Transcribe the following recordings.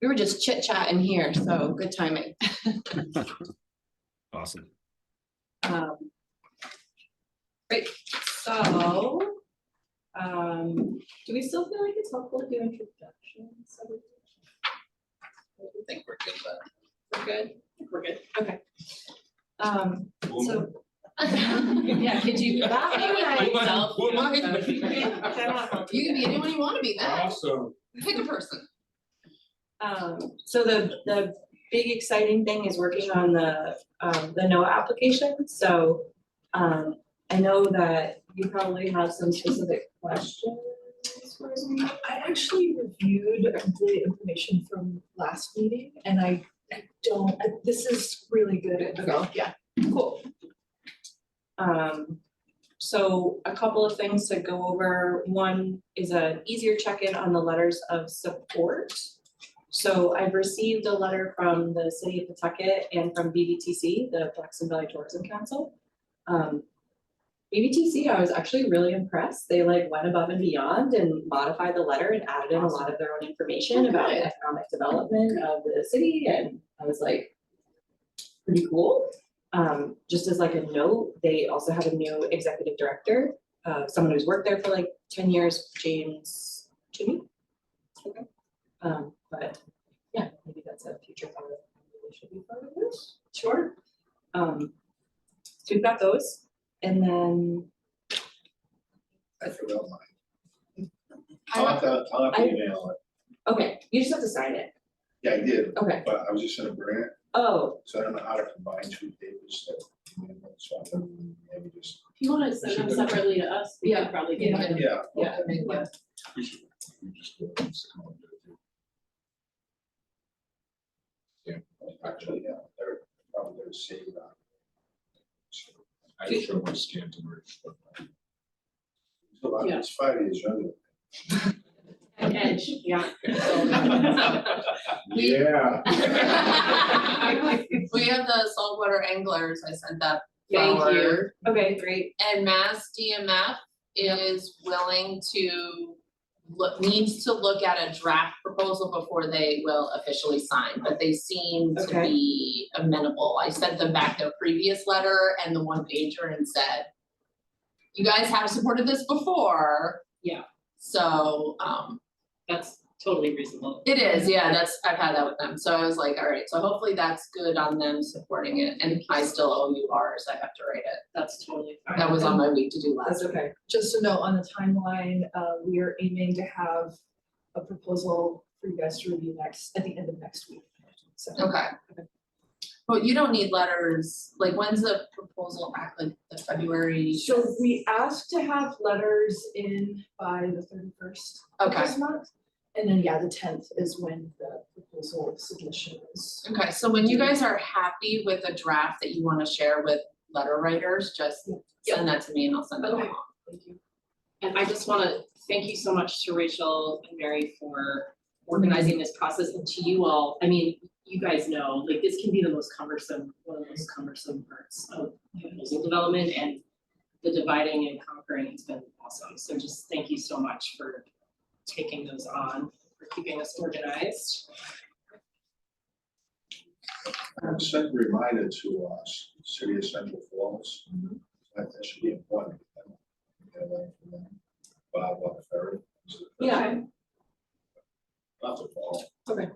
We were just chit-chatting here, so good timing. Awesome. Great, so, do we still feel like it's helpful to do introductions? I think we're good, but We're good? We're good. Okay. So. Yeah, could you? Yourself. Who am I? You can be anyone you want to be now. Awesome. Pick a person. So the big exciting thing is working on the NOAA application. So I know that you probably have some specific questions for me. I actually reviewed the information from last meeting and I don't, this is really good info. Yeah. Cool. So a couple of things to go over. One is an easier check-in on the letters of support. So I've received a letter from the city of Pawtucket and from BVTC, the Blackstone Valley Tourism Council. BVTC, I was actually really impressed. They like went above and beyond and modified the letter and added in a lot of their own information about the economic development of the city, and I was like, pretty cool. Just as like a note, they also have a new executive director, someone who's worked there for like 10 years, James Toomey. Okay. But yeah, maybe that's a future thought of maybe should be part of this. Sure. So we've got those, and then I forgot mine. I'll have to email it. okay, you just have to sign it. Yeah, I did, Okay. but I was just gonna bring it, Oh, so I don't know how to combine two papers that, so I can maybe just. If you wanna send them separately to us, we Yeah. could probably get it. Yeah. yeah, okay. yeah. We should, we just go and come on, do it. Actually, yeah, they're probably gonna save that. I just show my scan to merge. So Yeah. it's 5 years younger. Edge, yeah. Yeah. we have the saltwater anglers. I sent that Thank you. forward. Okay, great. And Mass DMF is willing to needs to look at a draft proposal before they will officially sign, but they seem to Okay. be amenable. I sent them back their previous letter and the one pager and said, you guys have supported this before. Yeah. So, That's totally reasonable. it is, yeah, I've had that with them, so I was like, all right, so hopefully that's good on them supporting it, and I still owe you ours, I have to write it. That's totally fine. That was on my week to do That's last week. okay. Just to note on the timeline, we are aiming to have a proposal for you guys to review at the end of next week. So. Okay. But you don't need letters, like when's the proposal back, like the February? So we asked to have letters in by the 31st of Okay, this month. And then, yeah, the 10th is when the proposal submission is. okay, so when you guys are happy with a draft that you wanna share with letter writers, just send that to me and I'll send it Okay. along. Thank you. And I just wanna thank you so much to Rachel and Mary for organizing this process, and to you all. I mean, you guys know, like, this can be the most cumbersome, one of the most cumbersome parts of proposal development, and the dividing and conquering has been awesome. So just thank you so much for taking those on, for keeping us organized. Send a reminder to us, City of Central Falls. That should be important. Get away from them. Bob on the ferry. Yeah. Not the fall. Okay.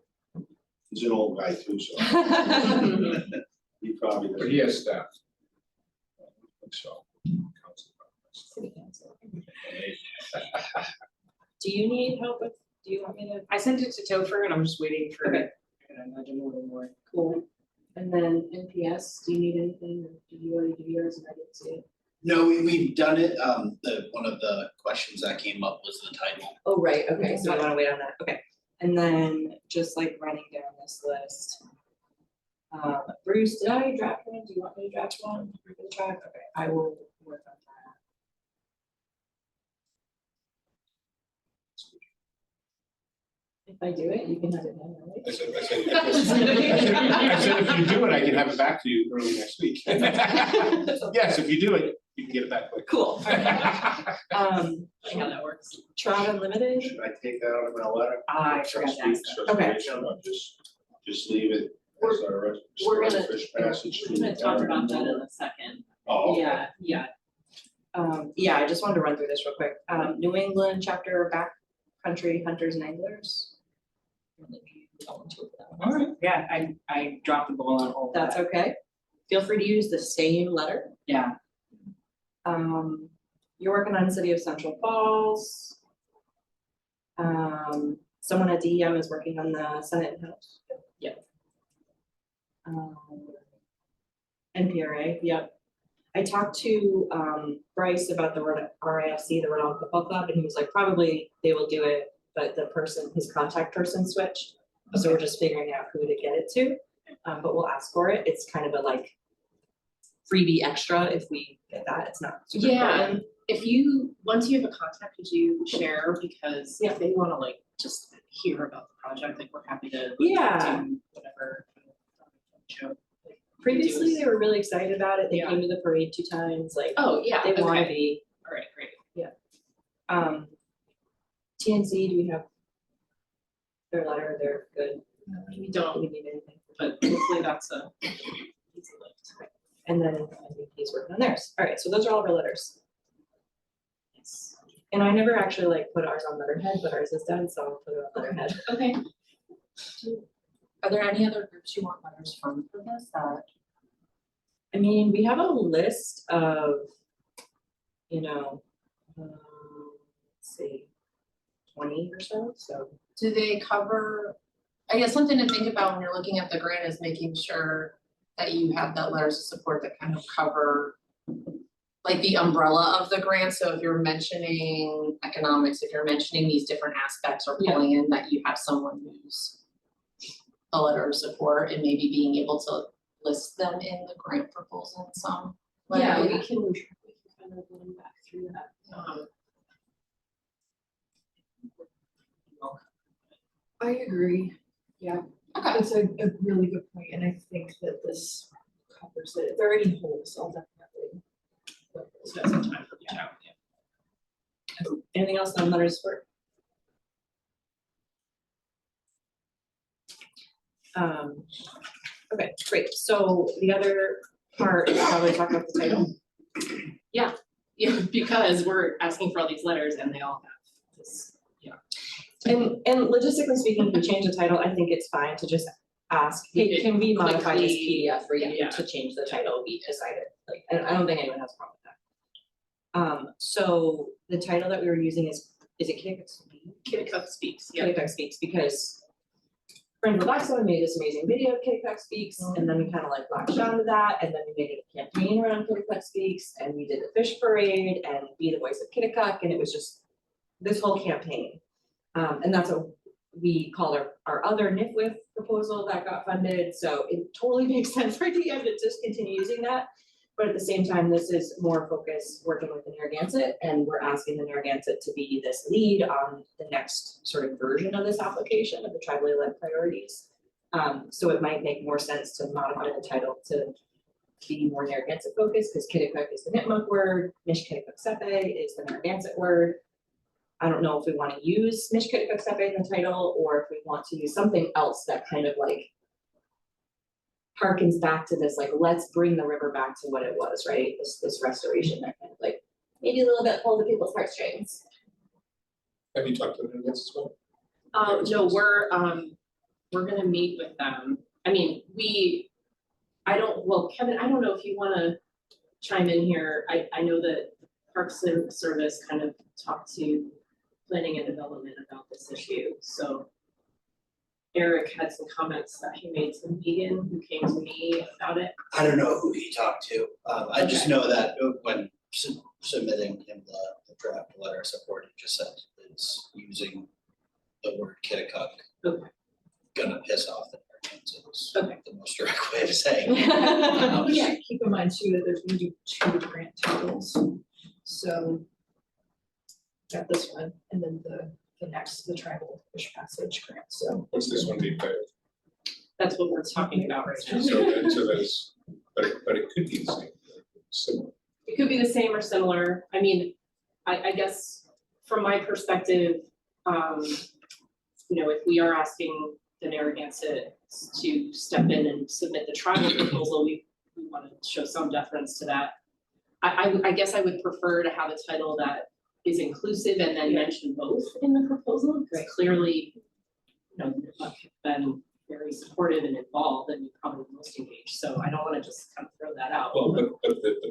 He's an old guy too, so he probably doesn't. But he has staff. I think so. City council. Do you need help with, do you want me to? I sent it to Topher and I'm just waiting for, Okay. I can imagine a little more. Cool. And then NPS, do you need anything, or do you already do yours and I didn't see it? No, we've done it, one of the questions that came up was the title. Oh, right, okay, so I wanna wait on that, okay. And then just like running down this list. Bruce, did I draft one? Do you want me to draft one? You're gonna draft? Okay, I will work on that. If I do it, you can have it done, right? I said, if you do it, I can have it back to you early next week. Yes, if you do it, You can get it back quick. Cool. Funny how that works. Trout Unlimited, Should I take that out of my letter? I For forgot to trustee- ask that. Okay. restoration, or just leave it as our we're gonna- restored fish passage. We're gonna talk about that in a second. Oh, okay. Yeah. yeah, I just wanted to run through this real quick. New England chapter backcountry hunters and anglers. Alright. Yeah, I dropped the ball on all of that. That's okay. Feel free to use the same letter. Yeah, You're working on City of Central Falls. Someone at DEM is working on the Senate and House. Yep. NPRA, yep. I talked to Bryce about the RIFC, the Rhode Island Football Club, and he was like, probably they will do it, but his contact person switched. So we're just figuring out who to get it to, but we'll ask for it. It's kind of a like freebie extra if we get that. It's not super Yeah. important. once you have a contact, could you share, because Yeah. if they wanna like just hear about the project, like we're happy to Yeah. do whatever. Show. Previously, they were really excited about it. They Yeah. came to the parade 2 times, like Oh, yeah, they wanna okay, be. alright, great. TNC, do we have their letter? They're good. We Do don't, we need anything? but hopefully that's a easy lift. And then I think he's working on theirs. All right, so those are all of our letters. Yes. And I never actually like put ours on letterhead, but ours is done, so I'll put it on letterhead. Okay. Are there any other groups you want letters from for this that? I mean, we have a list of, you know, let's see, 20 or so. Do they cover, I guess something to think about when you're looking at the grant is making sure that you have that letters of support that kind of cover like the umbrella of the grant, so if you're mentioning economics, if you're mentioning these different aspects or pulling in, that you have someone who's a letter of support and maybe being able to list them in the grant proposal in some way. Yeah, we can kind of run back through that. I agree, yeah, Okay, it's a really good point, and I think that this covers it, if there are any holes, I'll definitely. Spend some time for the chat, yeah. Anything else on letters of support? Okay, great. So the other part is probably talk about the title. Yeah, because we're asking for all these letters and they all have this, And logistically speaking, if we change the title, I think it's fine to just ask, hey, can we modify this quickly- PDF for you yeah. to change the title, we decided, like, and I don't think anyone has a problem with that. So the title that we were using is it Kitticook Speaks? Kitticook Speaks, yeah. Kitticook Speaks, because friends of Blackstone made this amazing video of Kitticook Speaks, and then we kind of like latched onto that, and then we made it a campaign around Kitticook Speaks, and we did the fish parade and Be the Voice of Kitticook, and it was just this whole campaign. And that's what we called our other NIFWIF proposal that got funded, so it totally makes sense for DM to just continue using that. But at the same time, this is more focused working with the Narragansett, and we're asking the Narragansett to be this lead on the next sort of version of this application of the tribally led priorities. So it might make more sense to modify the title to be more Narragansett focused, because Kitticook is the Nipmuc word, Mishkitticook Sepe is the Narragansett word. I don't know if we wanna use Mishkitticook Sepe in the title, or if we want to use something else that kind of like harkens back to this, like, let's bring the river back to what it was, right? This restoration that kind of like, maybe a little bit pull the people's heartstrings. Have you talked to them as well? No, we're gonna meet with them. I mean, Kevin, I don't know if you wanna chime in here. I know that Parks and Service kind of talked to planning and development about this issue, so Eric had some comments that he made to Megan, who came to me about it. I don't know who he talked to. I just know that when submitting him the draft letter of support, he just said it's using the word Kitticook. Okay. Gonna piss off the Americans, is Okay. the most direct way of saying it. Yeah, keep in mind too, that there's gonna be 2 grant titles, so. Got this one, and then the next, the tribal fish passage grant, so. What's this one being paid? That's what we're talking about right now. So that's, but it could be the same, similar. It could be the same or similar. I mean, I guess from my perspective, you know, if we are asking the Narragansett to step in and submit the tribal proposal, we want to show some deference to that. I guess I would prefer to have a title that is inclusive and then mention both in the proposal, because clearly, you know, have been very supportive and involved and probably the most engaged, so I don't wanna just kind of throw that out. Well, but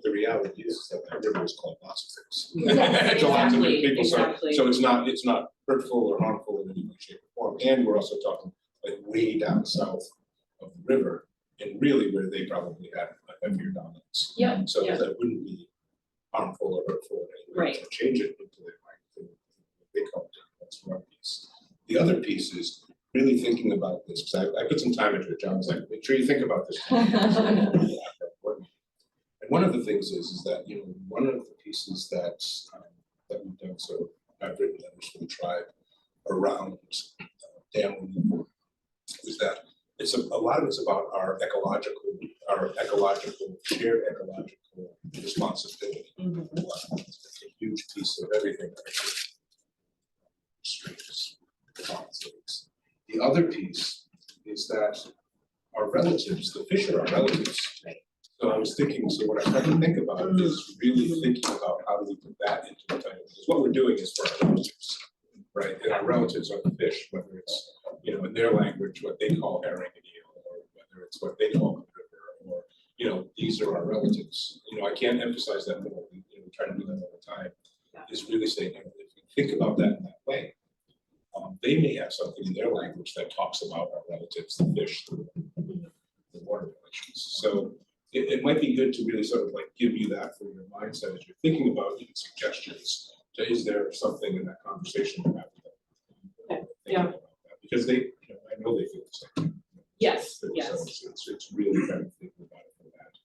the reality is that that river is called lots of things. Yes, To lots of exactly, people, so exactly. so it's not hurtful or harmful in any way, shape or form, and we're also talking like way down south of the river, and really where they probably had a heavier dominance. Yeah, So yeah. that wouldn't be harmful or hurtful in any way Right. to change it into their mind, they call it, that's one piece. The other piece is really thinking about this, because I put some time into it, John, was like, make sure you think about this. And one of the things is that, you know, one of the pieces that we've done, so I've written letters for the tribe around dam removal, is that it's a lot of it's about our ecological, shared ecological responsibility. It's a huge piece of everything that I do. Streams, ponds. The other piece is that our relatives, the fish are our relatives. So I was thinking, so what I tried to think about is really thinking about how do we put that into the title, because what we're doing is for our relatives, right? And our relatives are the fish, whether it's, you know, in their language, what they call herring and eel, or whether it's what they call the river, or, you know, these are our relatives. You know, I can't emphasize that more, we try to do that all the time, is really saying, you know, if you think about that in that way, they may have something in their language that talks about our relatives, the fish, the water relations. So it might be good to really sort of like give you that for your mindset as you're thinking about even suggestions. So is there something in that conversation you have with them? Okay, yeah. About that? Because they, you know, I know they feel the same. Yes, So yes. it's really kind of thinking about it from that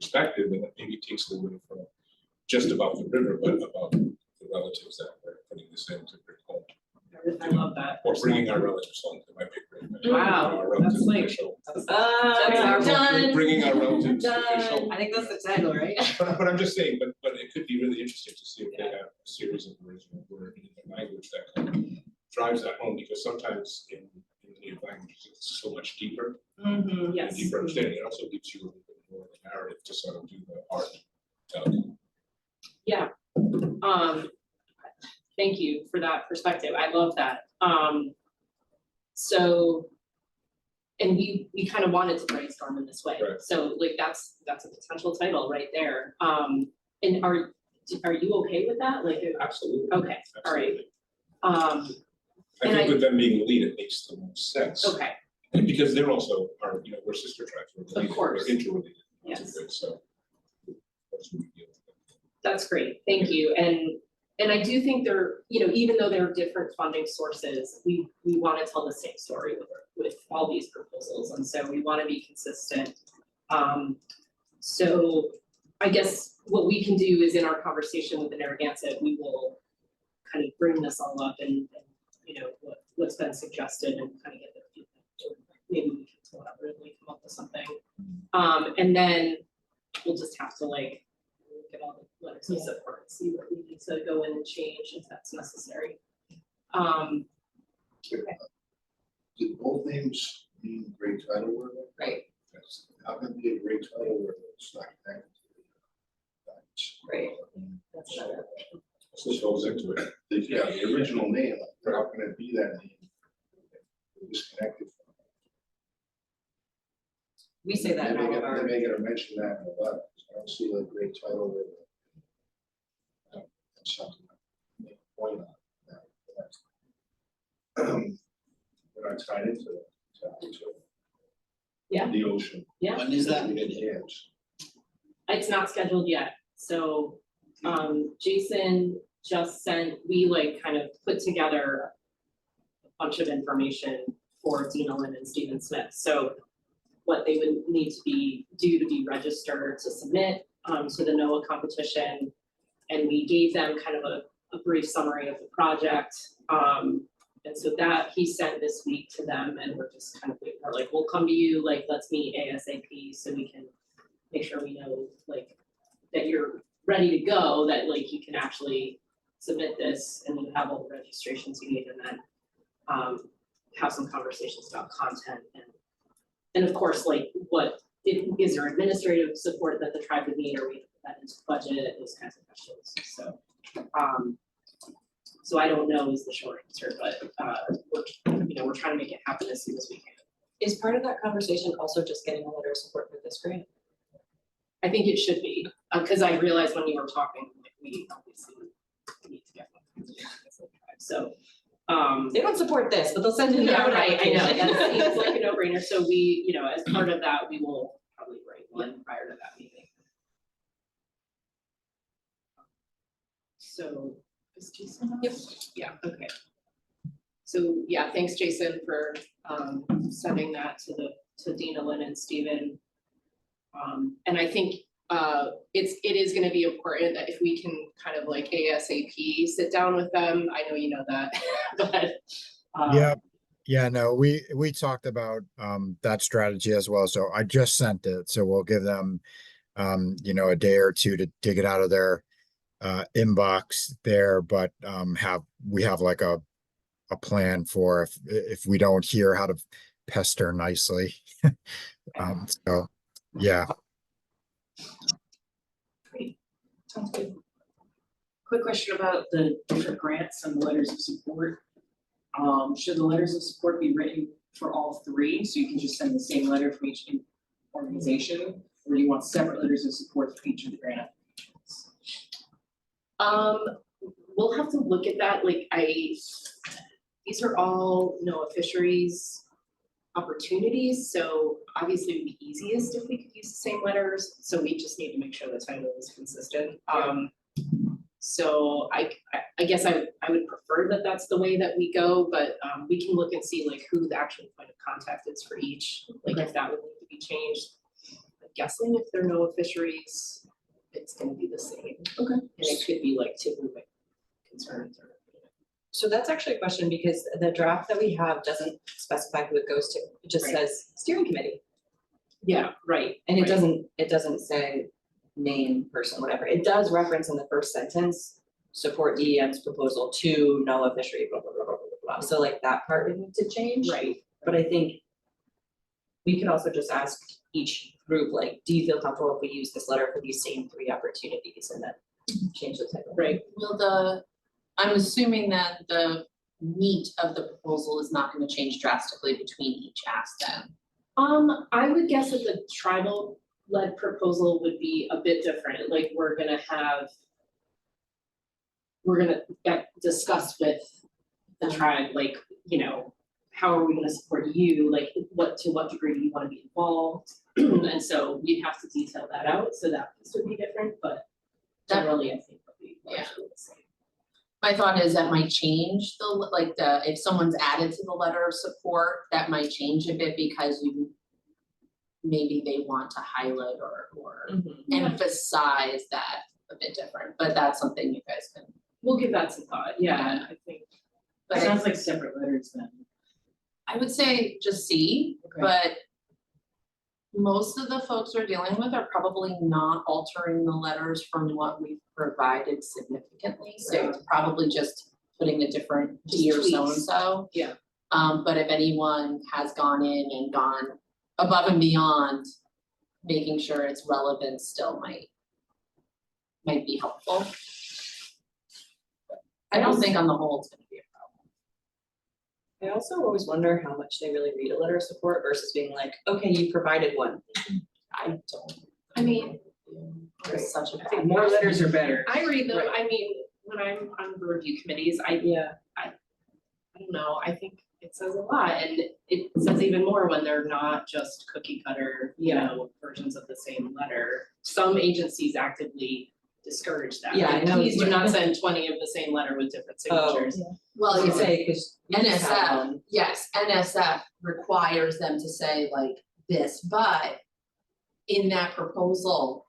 perspective, and that maybe takes it away from just about the river, but about the relatives that we're putting this in to bring home. I love that. Or bringing our relatives home, that might be great. Wow, Our relatives that's like- official. That's our done. Bringing our relatives Done. official. I think that's the title, right? But I'm just saying, but it could be really interesting to see if they have a series of original word in the language that kind of drives that home, because sometimes in the native languages, it's so much deeper. Mm-hmm, And yes. deeper understanding, it also gives you a little bit more of a narrative to sort of do the art. Yeah. Thank you for that perspective. I love that. So, and we kind of wanted to brainstorm in this way. Right. So like that's a potential title right there. And are you okay with that? Like, Absolutely. okay, all right. Absolutely. I and think I- with them being the lead, it makes the most sense. Okay, And because they're also, you know, we're sister tribes, we're related, course. we're interrelated. Yes. So. That's what we deal with. that's great. Thank you. And I do think they're, you know, even though they're different funding sources, we want to tell the same story with all these proposals, and so we want to be consistent. So I guess what we can do is in our conversation with the Narragansett, we will kind of bring this all up and you know, what's been suggested and kind of get their feedback. Or maybe we can collaboratively come up with something. And then we'll just have to like look at all the letters of support and see what we need to go in and change if that's necessary. Did both names mean great title word? Right, Yes. How can it be a great title word that's not connected to the right. That's another. So this goes into it. the original name, how can it be that name? Disconnected from it. We say that in all of They our, may get to mention that in the letter, I don't see a great title word. That's something I make a point on. We're not tied into it, Yeah. the ocean. Yeah. When is that? We need hands. it's not scheduled yet, so Jason just sent, we like kind of put together a bunch of information for Dina Lynn and Stephen Smith, so what they would need to do to be registered to submit to the NOAA competition. And we gave them kind of a brief summary of the project. And so that he sent this week to them, and we're just kind of waiting, we're like, we'll come to you, like, let's meet ASAP so we can make sure we know like that you're ready to go, that like you can actually submit this and you have all the registrations you need, and then have some conversations about content and of course, like is there administrative support that the tribe would need, or we put that into budget, those kinds of questions, so. So I don't know is the short answer, but we're trying to make it happen as soon as we can. Is part of that conversation also just getting a letter of support for this grant? I think it should be, because I realized when you were talking, like, we obviously need to get one. So, They don't support this, but they'll send it in. yeah, right, I know, that seems like a no-brainer, so we, as part of that, we will probably write one prior to that meeting. So, is Jason on? Yep. Yeah, okay. So, yeah, thanks, Jason, for sending that to Dina, Lynn, and Stephen. And I think it is gonna be important that if we can kind of like ASAP sit down with them, I know you know that, but. Yeah, no, we talked about that strategy as well. So I just sent it. So we'll give them a day or two to dig it out of their inbox there, but we have like a plan for if we don't hear how to pester nicely. So yeah. Great, sounds good. Quick question about the different grants and the letters of support. Should the letters of support be written for all three, so you can just send the same letter for each organization, or do you want separate letters of support for each of the grant applications? We'll have to look at that, these are all NOAA fisheries opportunities, so obviously it would be easiest if we could use the same letters, so we just need to make sure the title is consistent. So I guess I would prefer that that's the way that we go, but we can look and see like who the actual point of contact is for each, like if that would need to be changed. I'm guessing if they're NOAA fisheries, it's gonna be the same. Okay. And it could be like two like concerns or. So that's actually a question, because the draft that we have doesn't specify who it goes to, it just Right. says steering committee. Yeah, right. And right. it doesn't say name, person, whatever. It does reference in the first sentence, support DEM's proposal to NOAA fishery, blah, blah, blah, blah, blah, blah. So like that part would need to change. Right. But I think we could also just ask each group, like, do you feel comfortable if we use this letter for these same three opportunities, and then change the title? Right. I'm assuming that the meat of the proposal is not gonna change drastically between each ask then. I would guess that the tribal led proposal would be a bit different, like we're gonna get discussed with the tribe, like, how are we gonna support you, like to what degree do you wanna be involved? And so we'd have to detail that out, so that piece would be different, but generally I think it'll be largely the same. My thought is that might change if someone's added to the letter of support, that might change a bit because maybe they want to highlight or emphasize that a bit different, but that's something you guys can. We'll give that some thought, yeah, I think. But Sounds like separate letters then. I would say just see, Okay. but most of the folks we're dealing with are probably not altering the letters from what we've provided significantly, so it's probably just putting a different D or so and so. Yeah. But if anyone has gone in and gone above and beyond, making sure it's relevant still might be helpful. I don't think on the whole it's gonna be a problem. I also always wonder how much they really read a letter of support versus being like, okay, you provided one. I don't. I mean, It's such a I think bad. more letters are better. I read them, Right. I mean, when I'm on the review committees, I don't know, I think it says a lot, and it says even more when they're not just cookie cutter, versions of the same letter. Some agencies actively discourage that. Yeah, I Like, know. please do not send 20 of the same letter with different signatures. Well, You you say, cause you just have NSF, one. yes, NSF requires them to say like this, but in that proposal,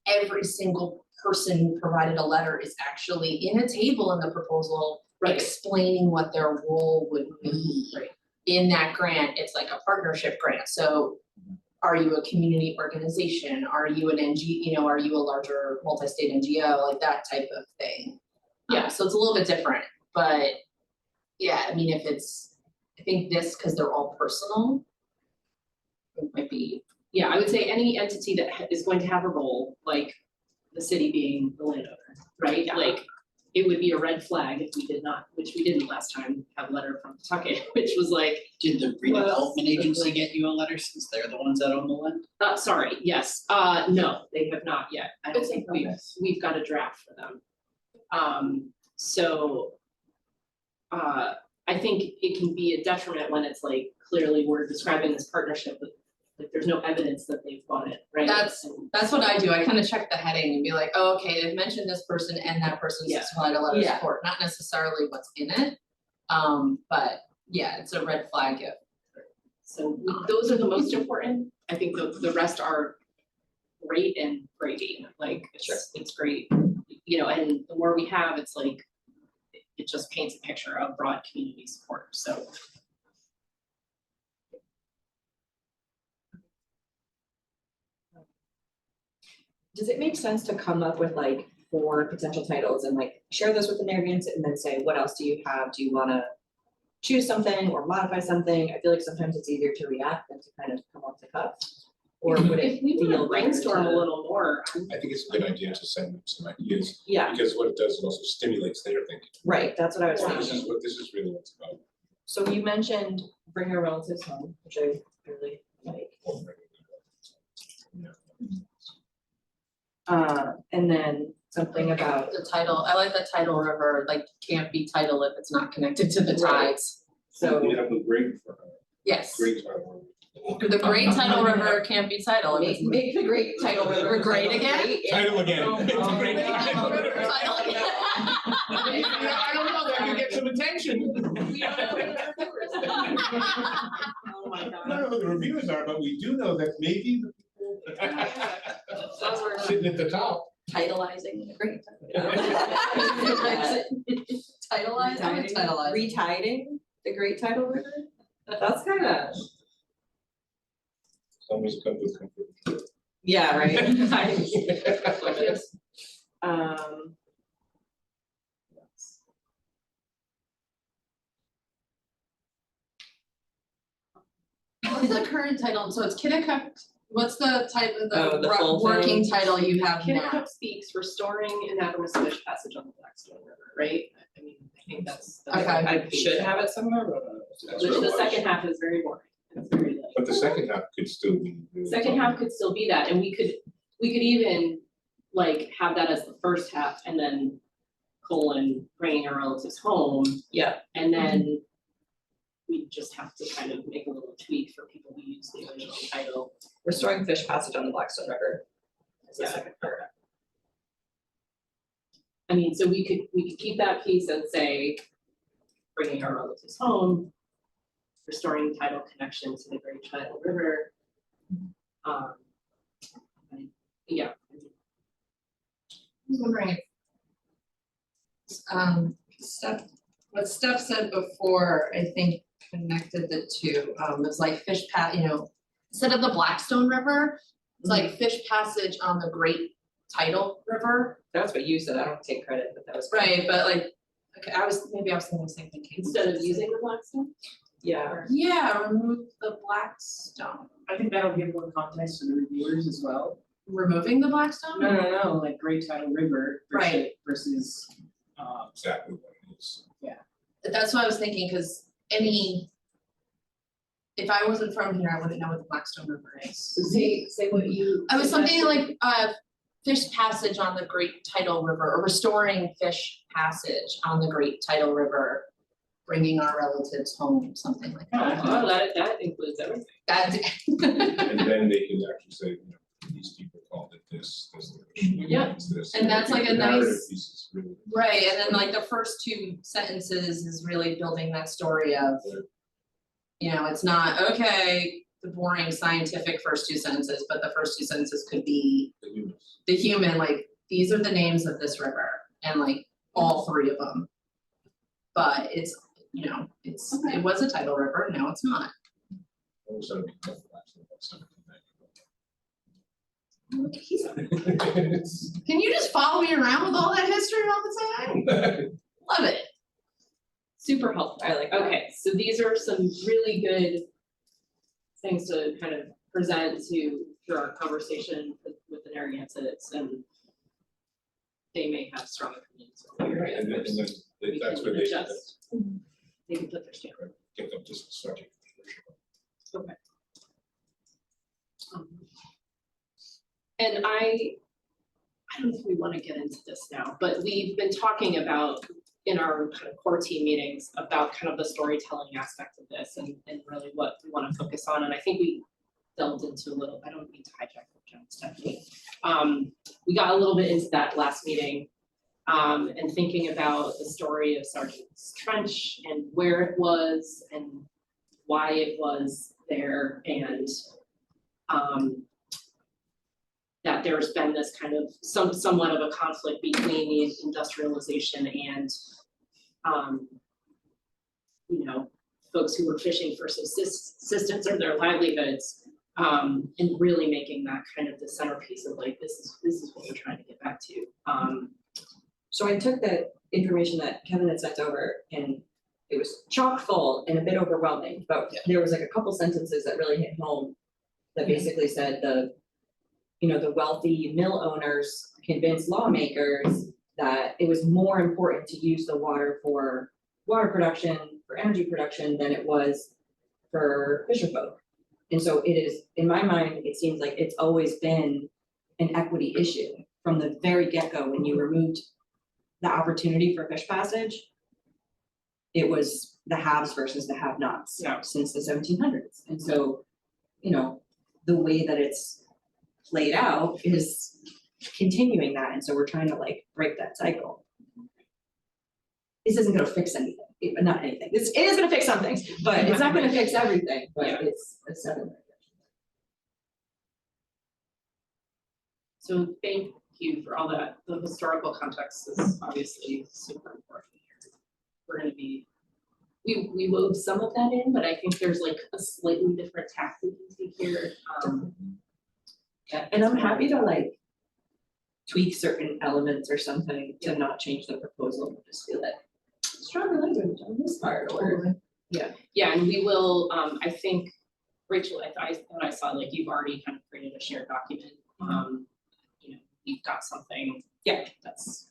every single person who provided a letter is actually in a table in the proposal Right. explaining what their role would be. Right. In that grant, it's like a partnership grant, so are you a community organization? Are you an NG, are you a larger multi-state NGO, like that type of thing? Yeah. So it's a little bit different, but yeah, I mean, I think this, because they're all personal, it might be. Yeah, I would say any entity that is going to have a role, like the city being the landowner, right? Yeah. Like, it would be a red flag if we did not, which we didn't last time, have a letter from Pawtucket, which was like, Did the Well, redevelopment agency get you a letter since they're the ones that own the land? sorry, yes, no, they have not yet. I don't It's in think progress. we've got a draft for them. So I think it can be a detriment when it's like, clearly we're describing this partnership, but like, there's no evidence that they've bought it, right? That's what I do, I kind of check the heading and be like, oh, okay, they've mentioned this person and that person's Yeah. supplied a letter of Yeah. support, not necessarily what's in it. But yeah, it's a red flag if. So those are the most important. I think the rest are great and gravy, like it's great. And the more we have, it's like, it just paints a picture of broad community support, so. Does it make sense to come up with like 4 potential titles and like share those with the Narragansett and then say, what else do you have? Do you wanna choose something or modify something? I feel like sometimes it's easier to react than to kind of come off the cuff. Or would it If we feel wanna better brainstorm a to- little more, I think it's a good idea to send them some ideas, Yeah, because what it does, it also stimulates their thinking. right, that's what I was So thinking. this is really what it's about. So you mentioned bring your relatives home, which I really like. And then something about, The title, I like the tidal river, like can't be tidal if it's not connected to the Right. tides. so We have a great for her, Yes, great title. the great tidal river can't be tidal if it's. make the great title river. We're great again? great. Title again. It's a great Great tidal title. river, tidal again. I don't know, that could get some attention. Oh my I god. don't know who the reviewers are, but we do know that maybe the people sitting at the top. Titleizing the great. Titleize, I'm gonna titleize. Retiding the Great Tidal River? That's kinda, Somebody's come with comfort. yeah, right? yes, Um. What's the current title? So it's Kitticut, what's the type of Oh, the full working thing? title you have now? Kennebec speaks restoring anadromous fish passage on the Blackstone River, right? I mean, I think that's. Okay. I should have it somewhere, but. That's Which what it the was. second half is very boring, it's very like. But the second half could still be really. Second half could still be that, and we could even like have that as the first half and then colon bringing our relatives home. Yeah. And then we just have to kind of make a little tweak for people who use the original title. Restoring fish passage on the Blackstone River. Is the Yeah. second part. I mean, so we could keep that piece and say bringing our relatives home, restoring tidal connection to the Great Tidal River. Yeah. I'm wondering if, what Steph said before, I think connected the two, was like fish instead of the Blackstone River, it's like fish passage on the Great Tidal River. That's what you said, I don't take credit, but that was. Right, but like, okay, I was thinking the same thing. Instead of using the Blackstone? Yeah, Yeah, remove the Blackstone, I think that'll give more context to the reviewers as well. removing the Blackstone? No, like Great Tidal River Right. versus, Exactly what it is. That's what I was thinking, cause if I wasn't from here, I wouldn't know what the Blackstone River is. So say what you. I was something suggested. like fish passage on the Great Tidal River, or restoring fish passage on the Great Tidal River, bringing our relatives home, something like that. Oh, that includes everything. That. And then they can actually say, these people called it this, Yeah. this. And that's like a The narrative nice- piece is really. Right, and then like the first 2 sentences is really building that story of, it's not, okay, the boring scientific first 2 sentences, but the first 2 sentences could be The humans. the human, like, these are the names of this river, and like, all 3 of them. But it's, it was a tidal river, now it's not. Always gotta be careful, actually, about some of the It's- Can you just follow me around with all that history all the time? Love it. Super helpful. I like that. Okay, so these are some really good things to kind of present to through our conversation with the Narragansetts, and they may have strong opinions. on the area, And then we that's can where they adjust. They can put their stamp. get them to start taking ownership. And I don't know if we wanna get into this now, but we've been talking about in our kind of core team meetings about kind of the storytelling aspect of this and really what we wanna focus on, and I think we delved into a little, I don't mean to hijack John, Stephanie. We got a little bit into that last meeting, and thinking about the story of Sergeant's Trench and where it was and why it was there, and that there's been this kind of somewhat of a conflict between the industrialization and you know, folks who were fishing for subsistence or their livelihoods, and really making that kind of the centerpiece of like, this is what we're trying to get back to. So I took the information that Kevin had sent over and it was chock full and a bit overwhelming, but there was like a couple sentences that really hit home. That basically said the wealthy mill owners convinced lawmakers that it was more important to use the water for water production, for energy production, than it was for fisher folk. And so it is, in my mind, it seems like it's always been an equity issue from the very get-go. When you removed the opportunity for fish passage, it was the haves versus the have-nots since the 1700s. And so, the way that it's played out is continuing that, and so we're trying to like break that cycle. This isn't gonna fix anything, not anything, it is gonna fix some things, but it's not gonna fix everything, but it's a step in the right direction. So thank you for all that. The historical context is obviously super important here. We're gonna be, we wove some of that in, but I think there's like a slightly different tack we can take here. And I'm happy to like tweak certain elements or something to not change the proposal, but just feel like stronger language on this part, or Yeah, and we will, I think, Rachel, I thought I saw like you've already kind of created a shared document. You've got something, that's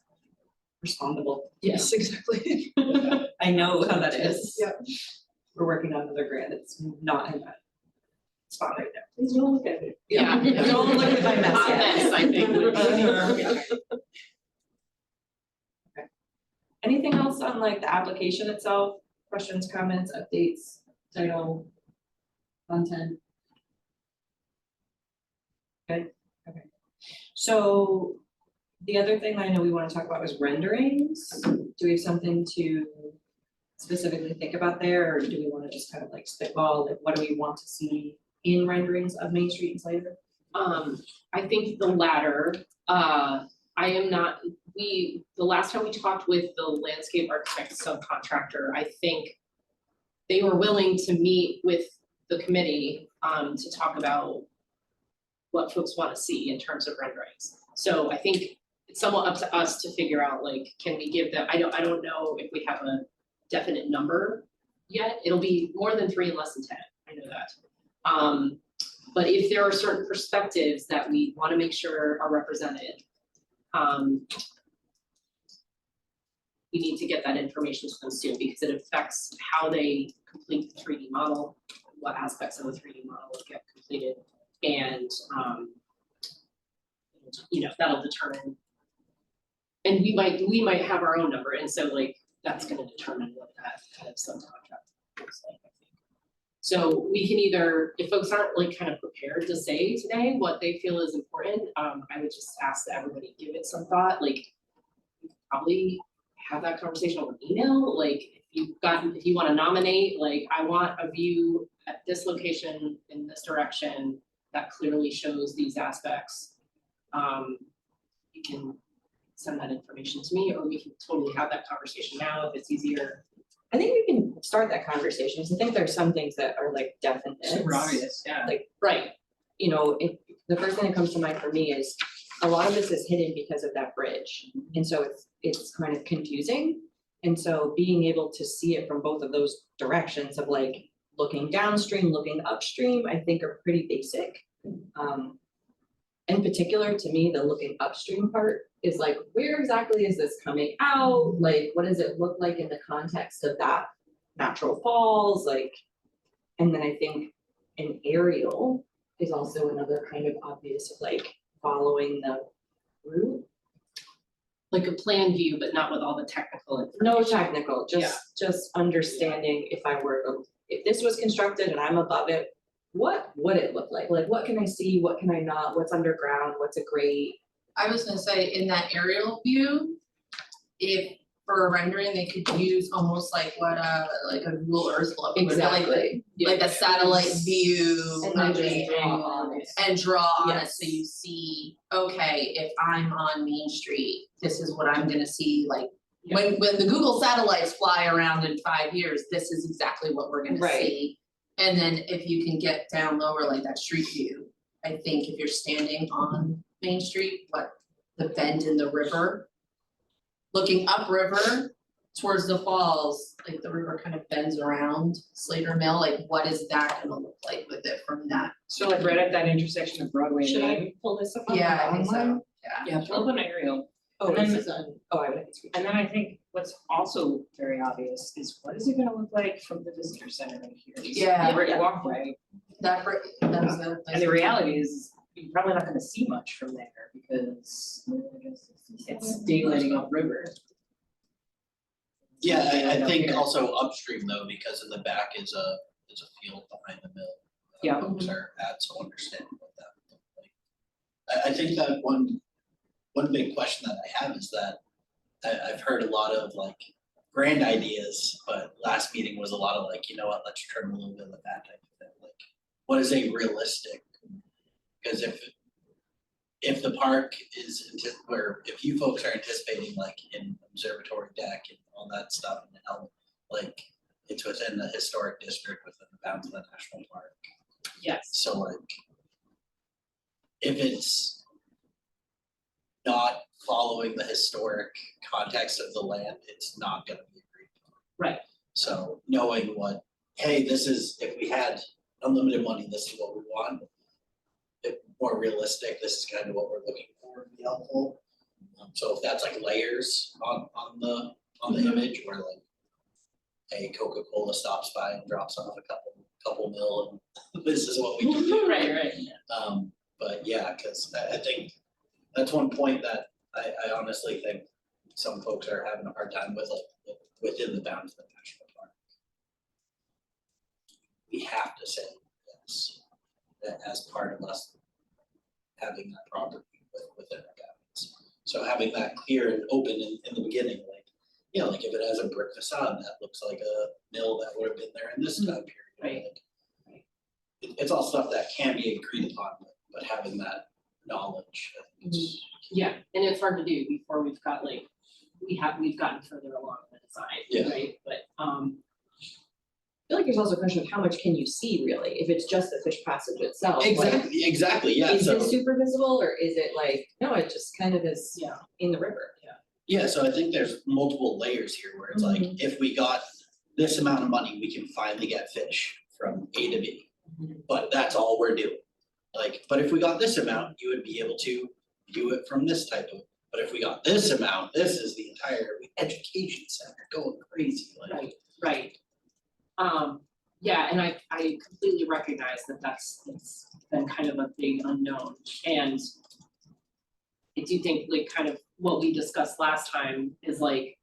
respondable. Yes, exactly. I know how that is. Yep. We're working on another grant, it's not in that spot right now. Please don't look at it. Yeah. Don't look at my mess Hot yet. mess, I think. Okay. Anything else on like the application itself? Questions, comments, updates, title, content? Good, okay. So the other thing I know we want to talk about is renderings. Do we have something to specifically think about there, or do we want to just kind of like spitball, like what do we want to see in renderings of Main Street and Slater? I think the latter, I am not, the last time we talked with the landscape architect subcontractor, I think they were willing to meet with the committee, to talk about what folks want to see in terms of renderings. So I think it's somewhat up to us to figure out, like, can we give them, I don't know if we have a definite number yet. It'll be more than 3 and less than 10, I know that. But if there are certain perspectives that we want to make sure are represented, we need to get that information to them soon, because it affects how they complete the 3D model, what aspects of the 3D model will get completed, and that'll determine. And we might have our own number, and so like that's gonna determine what that kind of subcontract looks like, I think. So we can either, if folks aren't like kind of prepared to say today what they feel is important, I would just ask that everybody give it some thought, like probably have that conversation over email, like if you wanna nominate, like I want a view at this location in this direction that clearly shows these aspects. You can send that information to me, or we can totally have that conversation now if it's easier. I think we can start that conversation, because I think there's some things that are like definite. Super obvious, yeah. Like, Right, if the first thing that comes to mind for me is a lot of this is hidden because of that bridge. And so it's kind of confusing. And so being able to see it from both of those directions of like looking downstream, looking upstream, I think are pretty basic. In particular, to me, the looking upstream part is like, where exactly is this coming out? Like, what does it look like in the context of that natural falls? Like, and then I think an aerial is also another kind of obvious of like following the route. Like a plan view, but not with all the technical information. No technical, just understanding if this was constructed and I'm above it, what would it look like? Like, what can I see? What can I not? What's underground? What's a grate? I was gonna say, in that aerial view, if for a rendering, they could use almost like what like a Google Earth look, where they're like a satellite view And then of just the draw on it. and draw on it, Yes. so you see, okay, if I'm on Main Street, this is what I'm gonna see, like when the Google satellites fly around in 5 years, this is exactly what we're gonna Right. see. And then if you can get down lower like that street view, I think if you're standing on Main Street, what the bend in the river, looking upriver towards the falls, like the river kind of bends around Slater Mill, like what is that gonna look like with it from that? So like right at that intersection of Broadway and Should Main. I pull this up on the Yeah, I think online? so, yeah. Yeah, pull up an aerial. Oh, And this then- is on, oh, I would have to screen. And then I think what's also very obvious is what is it gonna look like from the visitor center right here? You see Yeah. the brick Yeah. walkway, That was the. and the reality is you're probably not gonna see much from there because it's daylighting up river. Yeah, I Daylight up think here. also upstream though, because in the back is a field behind the mill. Yeah. Folks are at, so understanding what that would look like. I think that one big question that I have is that I've heard a lot of like grand ideas, but last meeting was a lot of like, you know what, let's trim a little bit of that type of thing, like, what is a realistic? Because if the park is where, if you folks are anticipating like in observatory deck and all that stuff and how, like, it's within the historic district within the bounds of the national park. Yes. So like, if it's not following the historic context of the land, it's not gonna be agreed upon. Right. So knowing what, hey, this is, if we had unlimited money, this is what we want. If more realistic, this is kind of what we're looking for, would be helpful. So if that's like layers on the image, where like, hey, Coca-Cola stops by and drops off a couple mil, and this is what we can do. Right. But yeah, cause I think that's one point that I honestly think some folks are having a hard time with, like, within the bounds of the national park. We have to say yes, as part of us having that property within our bounds. So having that clear and open in the beginning, like, you know, like if it has a brick facade, that looks like a mill that would have been there in this time period. Right. Like, it's all stuff that can be agreed upon, but having that knowledge, I think it's. Yeah, and it's hard to do before we've got like, we've gotten further along in the design, Yeah. right? But I feel like there's also a question of how much can you see really, if it's just the fish passage itself, like, Exactly, yeah, is so, it super visible or is it like, no, it just kind of is Yeah. in the river? yeah, so I think there's multiple layers here where it's like, if we got this amount of money, we can finally get fish from A to B. Mhm. But that's all we're doing. Like, but if we got this amount, you would be able to view it from this type of, but if we got this amount, this is the entire education center going crazy, like. Right. Yeah, and I completely recognize that it's been kind of a big unknown, and I do think like kind of what we discussed last time is like,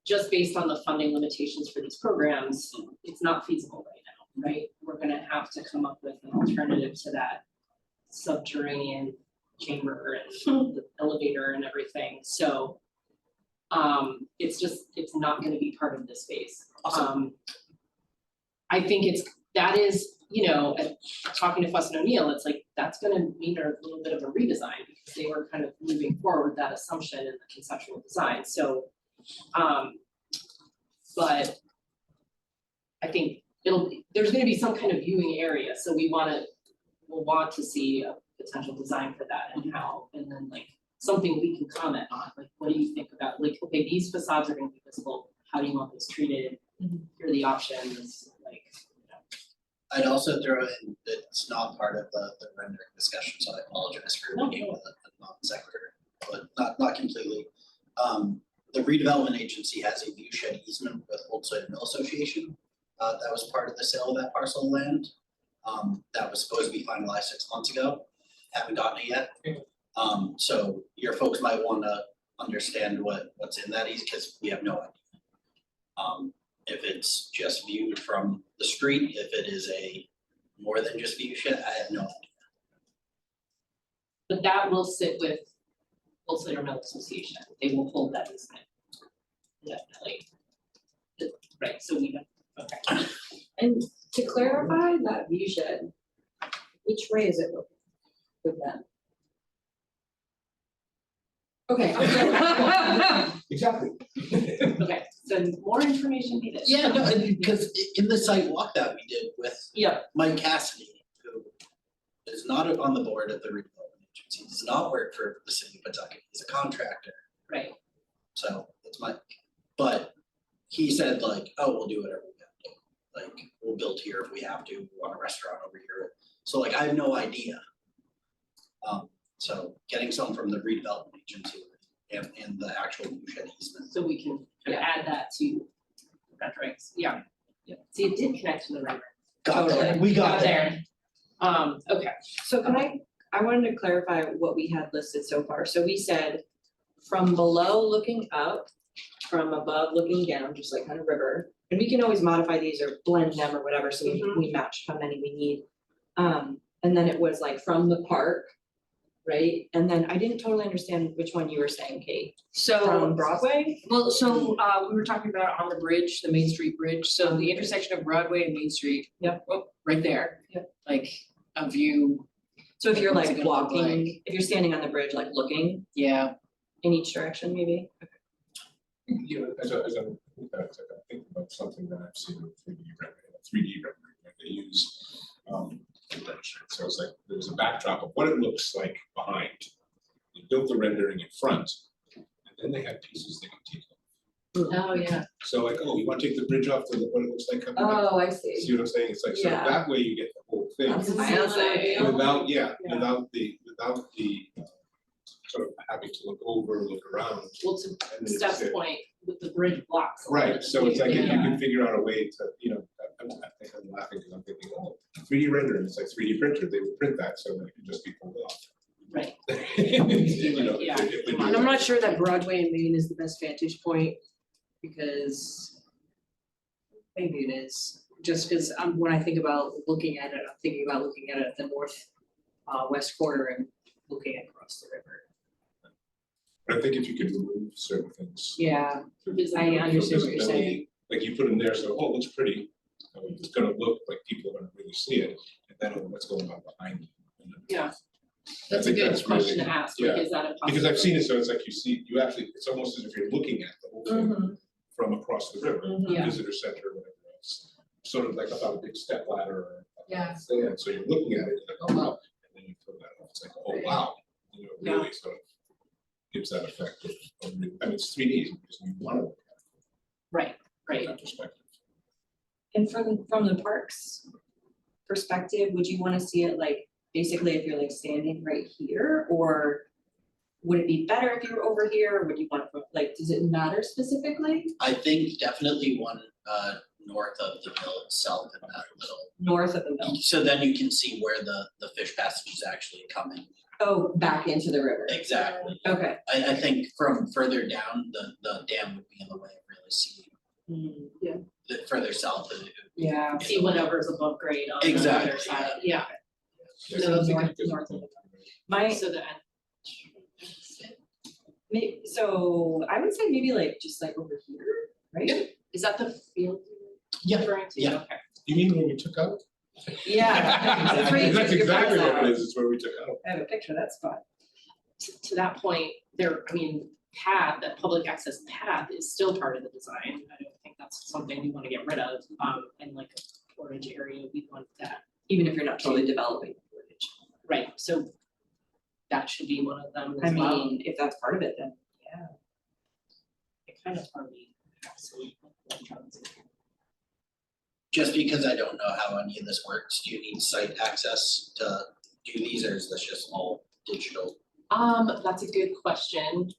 just based on the funding limitations for these programs, it's not feasible right now, right? We're gonna have to come up with an alternative to that subterranean chamber and the elevator and everything, so it's not gonna be part of this space. Awesome. I think that is, you know, talking to Fuss and O'Neill, it's like, that's gonna mean a little bit of a redesign, because they were kind of moving forward with that assumption in the conceptual design, so, but I think there's gonna be some kind of viewing area, so we'll want to see a potential design for that and how, and then like something we can comment on, like, what do you think about, like, okay, these facades are gonna be visible, how do you want this treated? Here are the options, like, you know. I'd also throw in that it's not part of the rendering discussion, so I apologize for making a non sequitur, but not completely. The redevelopment agency has a view shed easement with Old Side Mill Association. That was part of the sale of that parcel of land. That was supposed to be finalized 6 months ago, haven't gotten it yet. So your folks might wanna understand what's in that easement, because we have no idea. If it's just viewed from the street, if it is a more than just view shed, I have no idea. But that will sit with Old Slater Mill Association, they will hold that easement. Definitely. Right, so we don't, okay. And to clarify that view shed, which way is it looking with them? Okay. Exactly. Okay, so more information needed. Yeah, no, because in the site walk that we did with Yeah, Mike Cassidy, who is not on the board of the redevelopment agency, does not work for the city of Pawtucket, he's a contractor, right, so that's Mike. But he said like, oh, we'll do whatever we have to, like, we'll build here if we have to, we want a restaurant over here. So like, I have no idea. So getting someone from the redevelopment agency and the actual shed easement. so we can kind of add that to renderings, yeah. Yeah, see, it did connect to the rendering. Got there, we got there. Okay, So can I wanted to clarify what we had listed so far. So we said from below looking up, from above looking down, just like kind of river. And we can always modify these or blend them or whatever, so we match how many we need. And then it was like from the park, right? And then I didn't totally understand which one you were saying, Kate, So. from Broadway? Well, so we were talking about on the bridge, the Main Street Bridge, so the intersection of Broadway and Main Street. Yep. Oh, right there. Yep. Like a view, So if you're What's it like gonna look walking, like? if you're standing on the bridge, like looking yeah, in each direction, maybe? You know, as I'm thinking about something that I've seen in 3D rendering, where they use so it's like there's a backdrop of what it looks like behind. They built the rendering in front, and then they have pieces they can take off. oh, yeah, So like, oh, you want to take the bridge off to what it looks like coming up? Oh, I See see. what I'm saying? It's like, so Yeah. that way you get the whole thing. That's fancy. Without, Yeah. without the sort of having to look over, look around. well, to and then Steph's sit. point, with the bridge blocks. a little Right, bit so it's like if you yeah. can figure out a way to, you know, I think I'm laughing because I'm thinking, oh, 3D rendering, it's like 3D printer, they would print that so that it can just be pulled off. Right, You know, Yeah. if they do and I'm that. not sure that Broadway and Main is the best vantage point, because maybe it is, just because when I think about looking at it, I'm thinking about looking at it at the north west corner and looking across the river. But I think if you could remove certain things. Yeah, for- I for understand what you're visibility, saying. Like you put them there, so, oh, it looks pretty, it's gonna look like people are gonna really see it, and then what's going on behind it. yeah, I that's a think good that's question really- to ask, yeah. like, is that a possibility? Because I've seen it, so it's like you see, you actually, it's almost as if you're looking at the whole thing Mhm. from across the river, Yeah. visitor center, or whatever else. Sort of like about a big step ladder or. Yeah. Thing, and so you're looking at it, you're like, oh wow, and then you throw that off, it's like, oh Right. wow, you know, Yeah. really sort of gives that effect of, I mean, it's 3D, because you wanna look at it Right, from right, that perspective. And from the parks perspective, would you wanna see it like, basically if you're like standing right here, or would it be better if you were over here, or would you want, like, does it matter specifically? I think definitely one north of the mill itself and that little, North of the mill? so then you can see where the fish passage is actually coming. Oh, back into the river? Exactly. Okay. I think from further down, the dam would be in the way of really seeing the further south. It would be yeah. in the see way. whatever's above grade on the Exactly, other side, yeah. yeah, Yeah, No, I think north- because- north of the- My, so that. so I would say maybe like, just like over here, right? Is that the field Yeah, you're referring to? yeah. Okay. You mean when we took out? Yeah. That's where you That's took your exactly pass what out. it is, it's where we took out. I have a picture, that's fun. To that point, there, I mean, path, that public access path is still part of the design. I don't think that's something we wanna get rid of, and like a portage area, we want that. Even if you're not totally developing the footage. Right, so that should be one of them I as well. mean, if that's part of it, then yeah. It kind of already has some drones in here. Just because I don't know how any of this works, do you need site access to do these, or is this just all digital? That's a good question.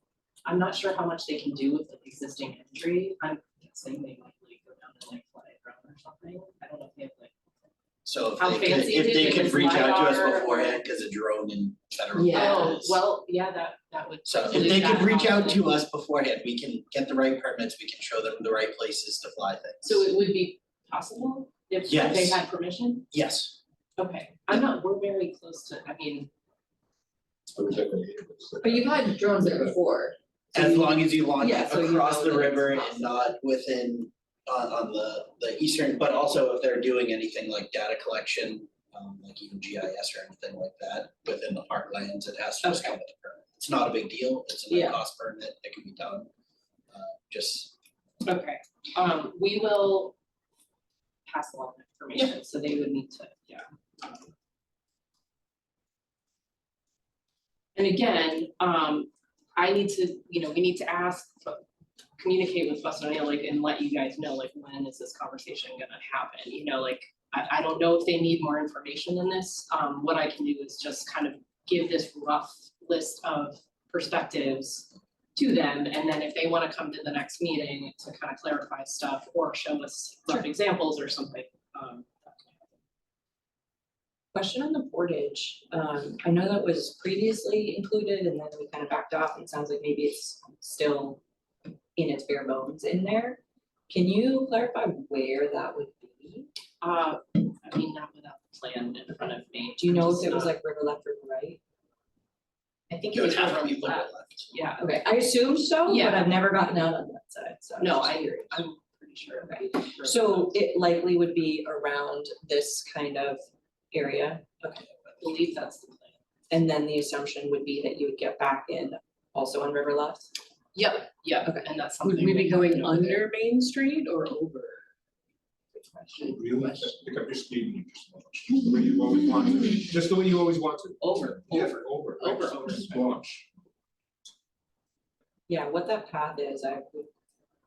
I'm not sure how much they can do with the existing imagery. I'm guessing they might like go down and like fly a drone or something. I don't know if they have like. So How if they could, fancy is if it? they If could it's reach out to us LiDAR beforehand, cause a drone in federal Yeah. Oh, lands. well, yeah, that would. So if potentially they could that reach out possible. to us beforehand, we can get the right permits, we can show them the right places to fly things. So it would be possible if they Yes. had permission? Yes, Okay, we're very close to, I mean, But you've had drones there before. so as you- long as you launch Yeah, so you across know the that it's river and possible. not within, on the eastern, but also if they're doing anything like data collection, like even GIS or anything like that, within the parklands, it has to just come with a permit. It's not a big deal, it's a Yeah. no-cost permit, it can be done. Just, okay, we will pass along the information, so they would need to, yeah. And again, I need to, we need to communicate with Western O'Neill, like, and let you guys know, like, when is this conversation gonna happen, like, I don't know if they need more information than this, what I can do is just kind of give this rough list of perspectives to them, and then if they wanna come to the next meeting to kind of clarify stuff or show us rough examples or something, that can happen. Question on the portage, I know that was previously included and then we kind of backed off and it sounds like maybe it's still in its bare bones in there. Can you clarify where that would be? I mean, not without the plan in front of me. Do you know I'm if just it was not- like river left, river right? I think it it would was have to river be lower left, left. yeah, Okay, I assume so, but Yeah. I've never gotten out on that side, so. no, was just curious. I'm pretty sure. Okay. it'd be river So left. it likely would be around this kind of area, okay. I believe that's the plan. And then the assumption would be that you would get back in also on river left? Yep, Okay. and that's something. Would we be we'll have going to know there. under Main Street or over? Good question. Really, just pick up your speed and just launch, just the way you always wanted, just the way you always wanted. Over, Yeah, over. over, Over, right, over. just launch. Yeah, what that path is, I would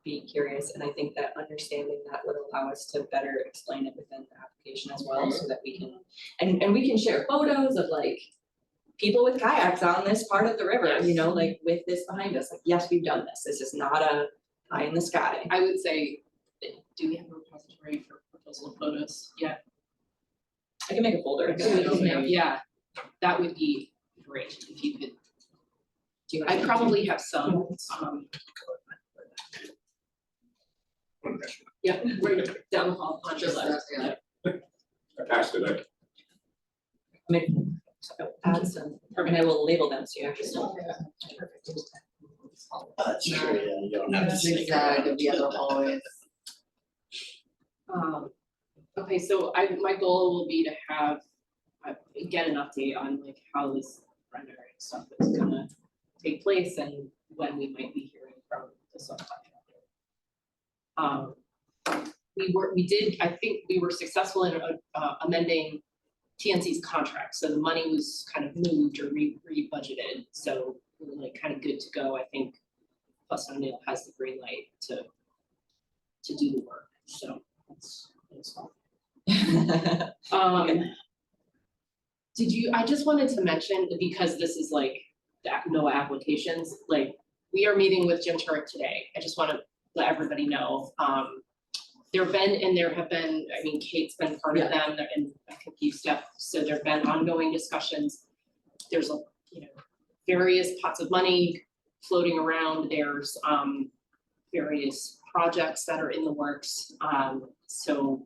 be curious, and I think that understanding that would allow us to better explain it within the application as well, so that we can, and we can share photos of like people with kayaks on this part of the river, like with this behind us, like, yes, we've done this, this is not a pie in the sky. I would say, do we have a repository for proposal of photos? Yeah. I can make a folder. Yeah, that would be great if you could. Do you I want- probably have some, yeah, right down the hall on your Just left, that, yeah. I passed it, Add some, and I will label them so you actually know. Sure, yeah, you don't have to stick Zigzag around of the to other that. hallways. Okay, so my goal will be to have, get an update on like how this rendering stuff is gonna take place and when we might be hearing from the subcontractor. I think we were successful in amending TNC's contract, so the money was kind of moved or re-budgeted, so we're like kind of good to go, I think. Plus O'Neill has the green light to do the work, so that's fine. I just wanted to mention, because this is like no applications, like we are meeting with Jim Turek today. I just wanna let everybody know. There have been, I mean, Kate's been part of them, and I think you, Steph, so there've been ongoing discussions. There's various pots of money floating around. There's various projects that are in the works. So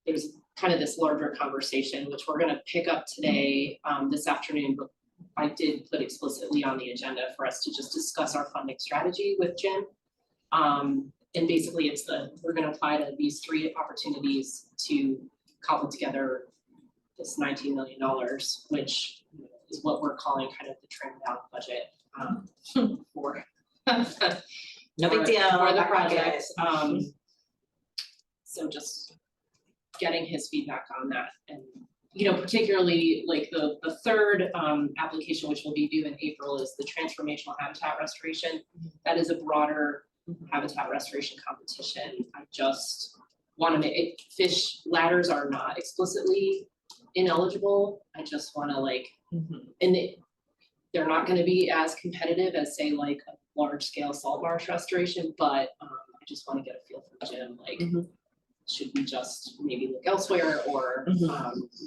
there's kind of this larger conversation, which we're gonna pick up today, this afternoon, but I did put explicitly on the agenda for us to just discuss our funding strategy with Jim. And basically we're gonna apply to these 3 opportunities to cobble together this $19 million, which is what we're calling kind of the trimmed down budget, for No big deal, for the back pocket. project. So just getting his feedback on that and you know, particularly like the third application, which will be due in April, is the transformational habitat restoration. That is a broader habitat restoration competition. I just wanna make it, fish ladders are not explicitly ineligible. I just wanna like, and they're not gonna be as competitive as say like a large scale salt marsh restoration, but I just wanna get a feel from Jim, like, should we just maybe look elsewhere, or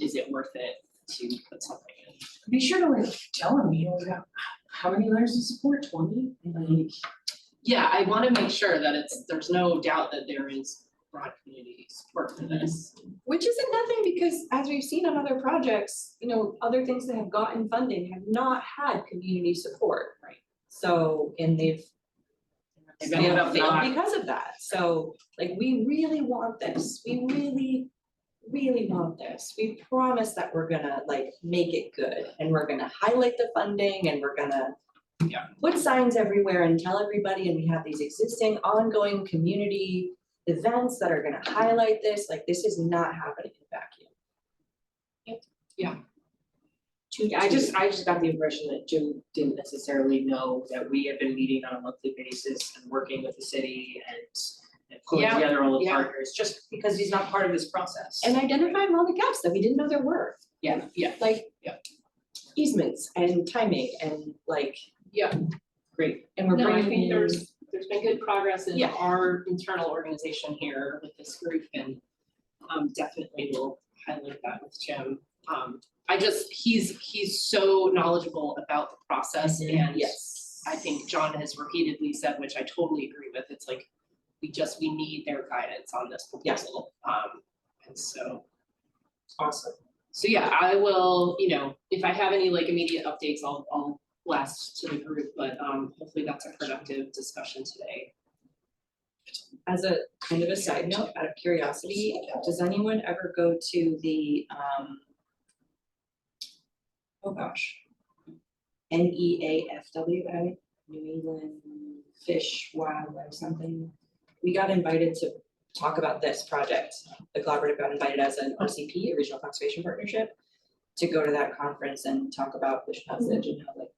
is it worth it to put something in? Be sure to like tell them, you know, we got how many letters of support, 20? Like, Yeah, I wanna make sure that there's no doubt that there is broad community support for this. Which isn't nothing, because as we've seen on other projects, you know, other things that have gotten funding have not had community support. Right. So, and they've ended up failed not. because of that. So, like, we really want this. We really, really want this. We promise that we're gonna like make it good, and we're gonna highlight the funding, and we're gonna put signs everywhere and tell everybody, and we have these existing ongoing community events that are gonna highlight this. Like, this is not happening in a vacuum. I just got the impression that Jim didn't necessarily know that we have been meeting on a monthly basis and working with the city and pulling Yeah, together all the yeah. partners, just because he's not part of this process. And identifying all the gaps that we didn't know there were, Yeah, like Yeah. easements and timing and like, great. and we're No, I bringing think in. there's been good progress in Yeah. our internal organization here with this group, and definitely will highlight that with Jim. He's so knowledgeable about the process, and Yes. I think John has repeatedly said, which I totally agree with, it's like, we need their guidance on this proposal. And so, Awesome. so yeah, I will, you know, if I have any like immediate updates, I'll blast to the group, but hopefully that's a productive discussion today. As a kind of a side note, out of curiosity, does anyone ever go to the oh gosh, NEAFWA, New England Fish Wildlife something? We got invited to talk about this project. The collaborative got invited as an RCP, a regional conservation partnership, to go to that conference and talk about fish passage and how like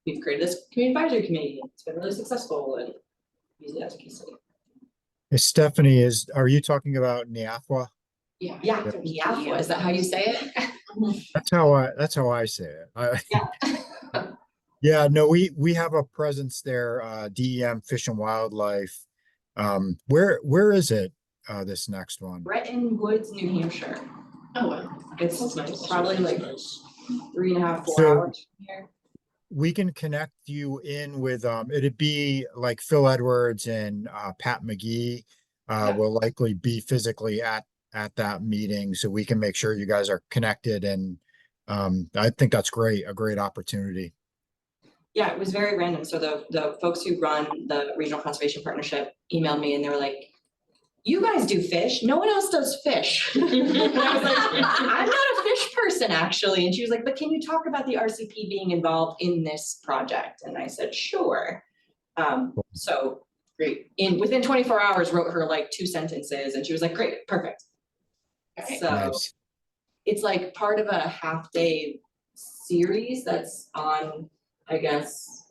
we've created this community advisory committee, and it's been really successful, and use it as a case study. Stephanie, are you talking about Niafwa? Yeah. Yeah, Niafwa, is that how you say it? That's how I say it. Yeah. Yeah, no, we have a presence there, DEM Fish and Wildlife. Where is it, this next one? Bretton Woods, New Hampshire. Oh, wow. It's That's nice. probably like Nice. 3.5, 4 So- hours from here. We can connect you in with, it'd be like Phil Edwards and Pat McGee will likely be physically at that meeting, so we can make sure you guys are connected, and I think that's great, a great opportunity. Yeah, it was very random. So the folks who run the Regional Conservation Partnership emailed me and they were like, you guys do fish, no one else does fish. And I was like, I'm not a fish person actually. And she was like, but can you talk about the RCP being involved in this project? And I said, sure. So great. Within 24 hours, wrote her like 2 sentences and she was like, great, perfect. Okay. So Nice. it's like part of a half-day series that's on, I guess,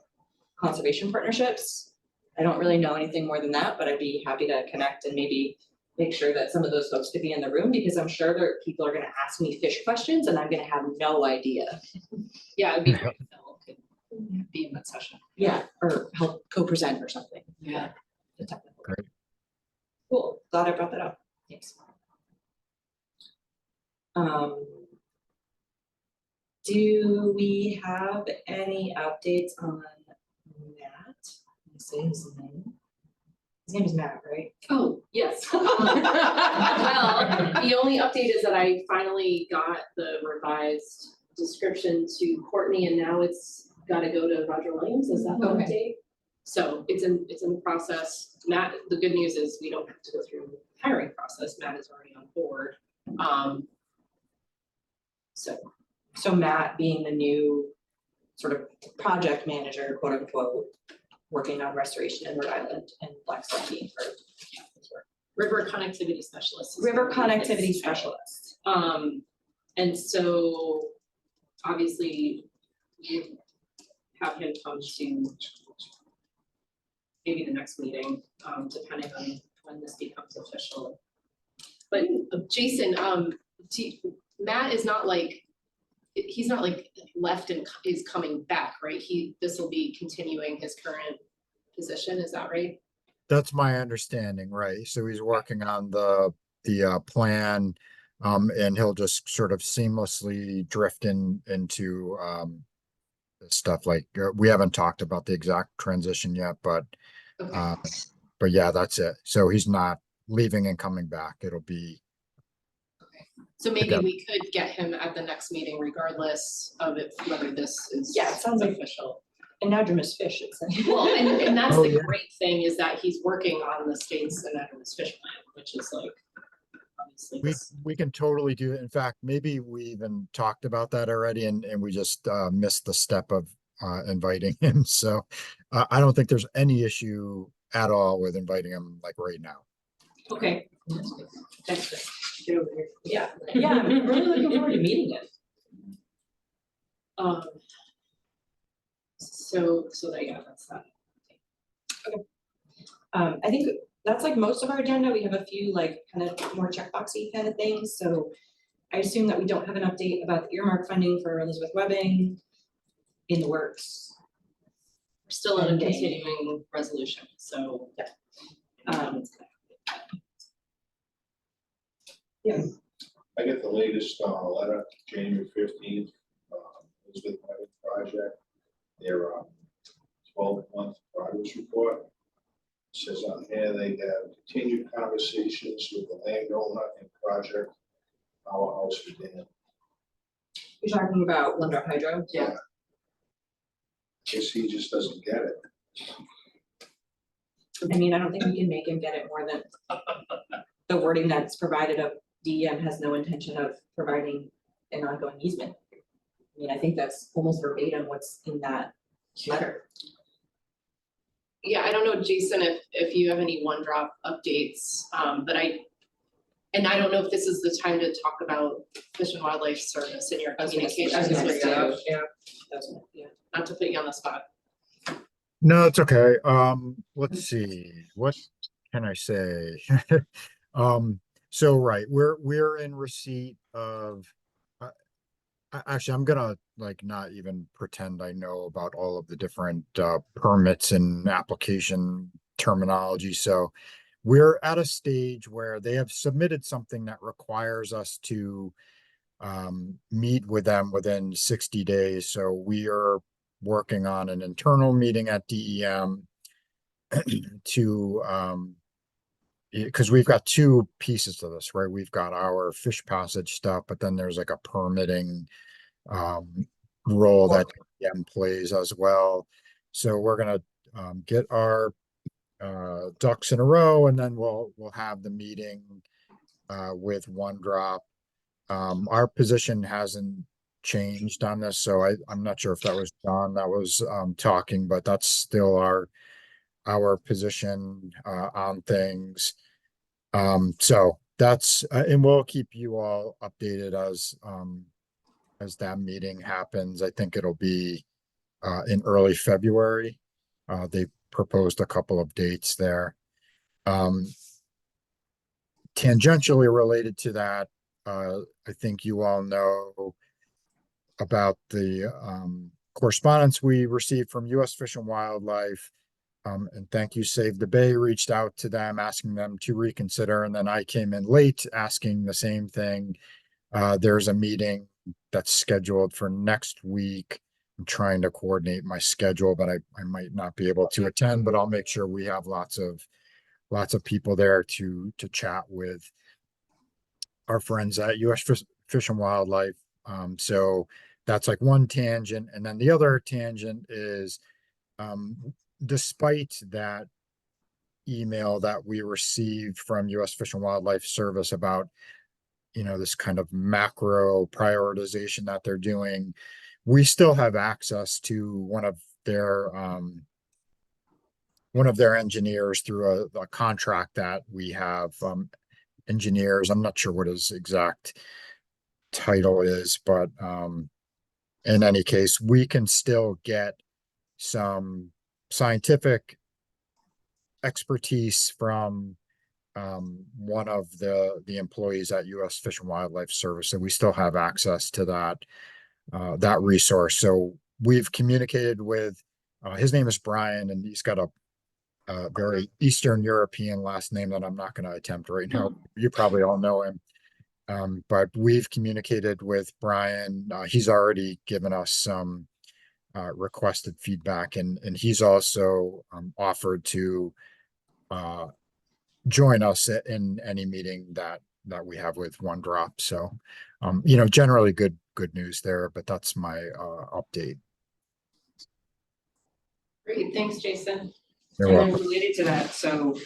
conservation partnerships. I don't really know anything more than that, but I'd be happy to connect and maybe make sure that some of those folks could be in the room, because I'm sure people are gonna ask me fish questions and I'm gonna have no idea. Yeah, it'd be great if Phil could be in that session. Yeah, or help co-present or something. Yeah. The technical. Great. Cool, glad I brought that up. Thanks. Do we have any updates on Matt? Let me say his name. His name is Matt, right? Oh, yes. Well, the only update is that I finally got the revised description to Courtney, and now it's gotta go to Roger Williams. Is that the Okay. update? So it's in the process. Matt, the good news is we don't have to go through the hiring process. Matt is already on board. So Matt being the new sort of project manager, quote unquote, working on restoration in Rhode Island and Blackstone being for his work. River connectivity specialist. is River what it is. connectivity specialist. And so obviously you have him come to maybe the next meeting, depending on when this becomes official. But Jason, Matt is not like, he's not like left and is coming back, right? This will be continuing his current position, is that right? That's my understanding, right? So he's working on the plan, and he'll just sort of seamlessly drift into stuff like we haven't talked about the exact transition yet, Okay, but yeah, that's it. So he's not leaving and coming back. It'll be so maybe together. we could get him at the next meeting regardless of whether this is Yeah, it sounds like- official. Anadromous fish, it's like. Well, and that's Oh, the yeah. great thing is that he's working on the state's anadromous fish plan, which is like, obviously We this. we can totally do it. In fact, maybe we even talked about that already and we just missed the step of inviting him. So I don't think there's any issue at all with inviting him like right now. Okay. Thanks, Chris. Get over here. Yeah, yeah, I'm really looking forward to meeting him. So yeah, that's that. I think that's like most of our agenda. We have a few like kind of more checkboxy kind of things, so I assume that we don't have an update about the earmark funding for Elizabeth Webbing in the works. We're still in a Okay. continuing resolution, so. Um, I get the latest letter, January 15th, Elizabeth Webbing project, their 12-month progress report. Says on here they have continued conversations with the landowner and project Powerhouse for Dam. You're talking about Lundrock Hydro? Yeah. Guess he just doesn't get it. I mean, I don't think we can make him get it more than the wording that's provided of DEM has no intention of providing an ongoing easement. I mean, I think that's almost verbatim what's in that letter. Yeah, I don't know, Jason, if you have any OneDrop updates, but I don't know if this is the time to talk about Fish and Wildlife Service in your communications with them, Yeah. not to put you on the spot. No, it's okay. Let's see. What can I say? So right, we're in receipt of actually I'm gonna like not even pretend I know about all of the different permits and application terminology. So we're at a stage where they have submitted something that requires us to meet with them within 60 days. So we are working on an internal meeting at DEM to because we've got two pieces to this, right? We've got our fish passage stuff, but then there's like a permitting role that DEM plays as well. So we're gonna get our ducks in a row, and then we'll have the meeting with OneDrop. Our position hasn't changed on this, so I'm not sure if that was John that was talking, but that's still our position on things. So that's and we'll keep you all updated as that meeting happens. I think it'll be in early February. They proposed a couple of dates there. Tangentially related to that, I think you all know about the correspondence we received from U.S. Fish and Wildlife. And thank you, Save the Bay reached out to them, asking them to reconsider. And then I came in late asking the same thing. There's a meeting that's scheduled for next week. I'm trying to coordinate my schedule, but I might not be able to attend, but I'll make sure we have lots of people there to chat with our friends at U.S. Fish and Wildlife. So that's like one tangent. And then the other tangent is despite that email that we received from U.S. Fish and Wildlife Service about, this kind of macro prioritization that they're doing, we still have access to one of their engineers through a contract that we have engineers. I'm not sure what his exact title is, but in any case, we can still get some scientific expertise from one of the employees at U.S. Fish and Wildlife Service, and we still have access to that resource. So we've communicated with his name is Brian, and he's got a very Eastern European last name that I'm not going to attempt right now. You probably all know him. But we've communicated with Brian. He's already given us some requested feedback, and he's also offered to join us in any meeting that we have with One Drop. So, generally good news there. But that's my update. Great, thanks, Jason. You're And welcome. then related to that, so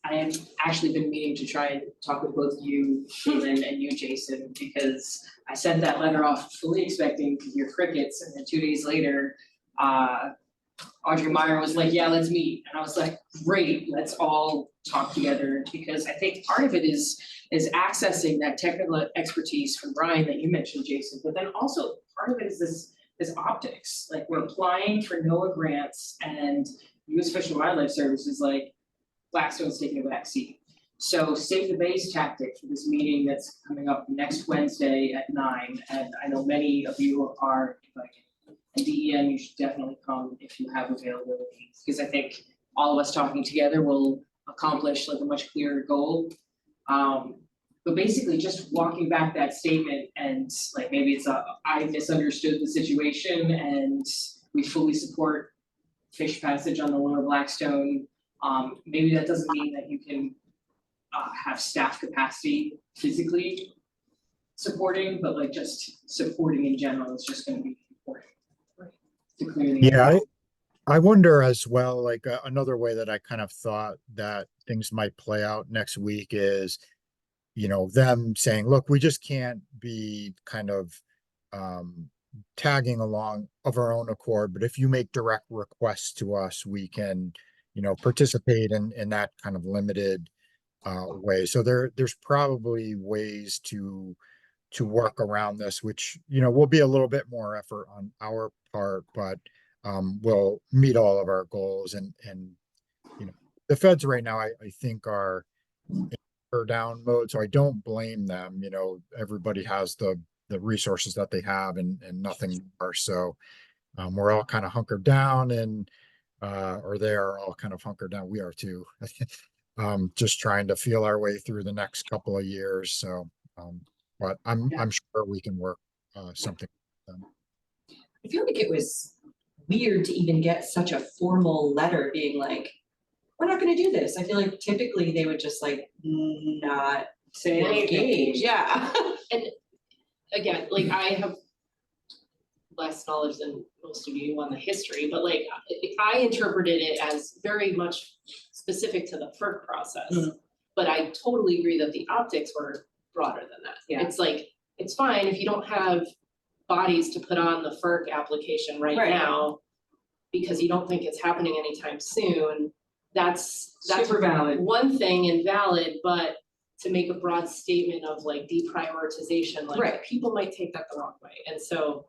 I have actually been meaning to try and talk with both you, Caitlin, and you, Jason, because I sent that letter off fully expecting to hear crickets, and then 2 days later, Audrey Meyer was like, yeah, let's meet, and I was like, great, let's all talk together, because I think part of it is accessing that technical expertise from Brian that you mentioned, Jason, but then also part of it is this optics, like we're applying for NOAA grants, and U.S. Fish and Wildlife Service is like, Blackstone's taking a back seat. So save the base tactic for this meeting that's coming up next Wednesday at 9, and I know many of you are invited. And DEM, you should definitely come if you have availability, because I think all of us talking together will accomplish like a much clearer goal. But basically just walking back that statement, and like maybe it's I misunderstood the situation and we fully support fish passage on the lower Blackstone. Maybe that doesn't mean that you can have staff capacity physically supporting, but like just supporting in general is just gonna be important. To clear the Yeah, air. I wonder as well, like another way that I kind of thought that things might play out next week is, them saying, look, we just can't be kind of tagging along of our own accord, but if you make direct requests to us, we can, participate in that kind of limited way. So there's probably ways to work around this, which, will be a little bit more effort on our part, but will meet all of our goals. And the feds right now, I think are down mode, so I don't blame them. Everybody has the resources that they have, and nothing more. So we're all kind of hunkered down, and or they are all kind of hunkered down. We are too. Just trying to feel our way through the next couple of years. So but I'm sure we can work something with them. I feel like it was weird to even get such a formal letter being like, we're not gonna do this. I feel like typically they would just like not Say engage, yeah. And again, like I have less knowledge than most of you on the history, but like I interpreted it as very much specific to the FERC process. But I totally agree that the optics were broader than that. Yeah. It's like, it's fine if you don't have bodies to put on the FERC application right Right. now because you don't think it's happening anytime soon. That's Super valid. one thing and valid, but to make a broad statement of like deprioritization, like Right. people might take that the wrong way. And so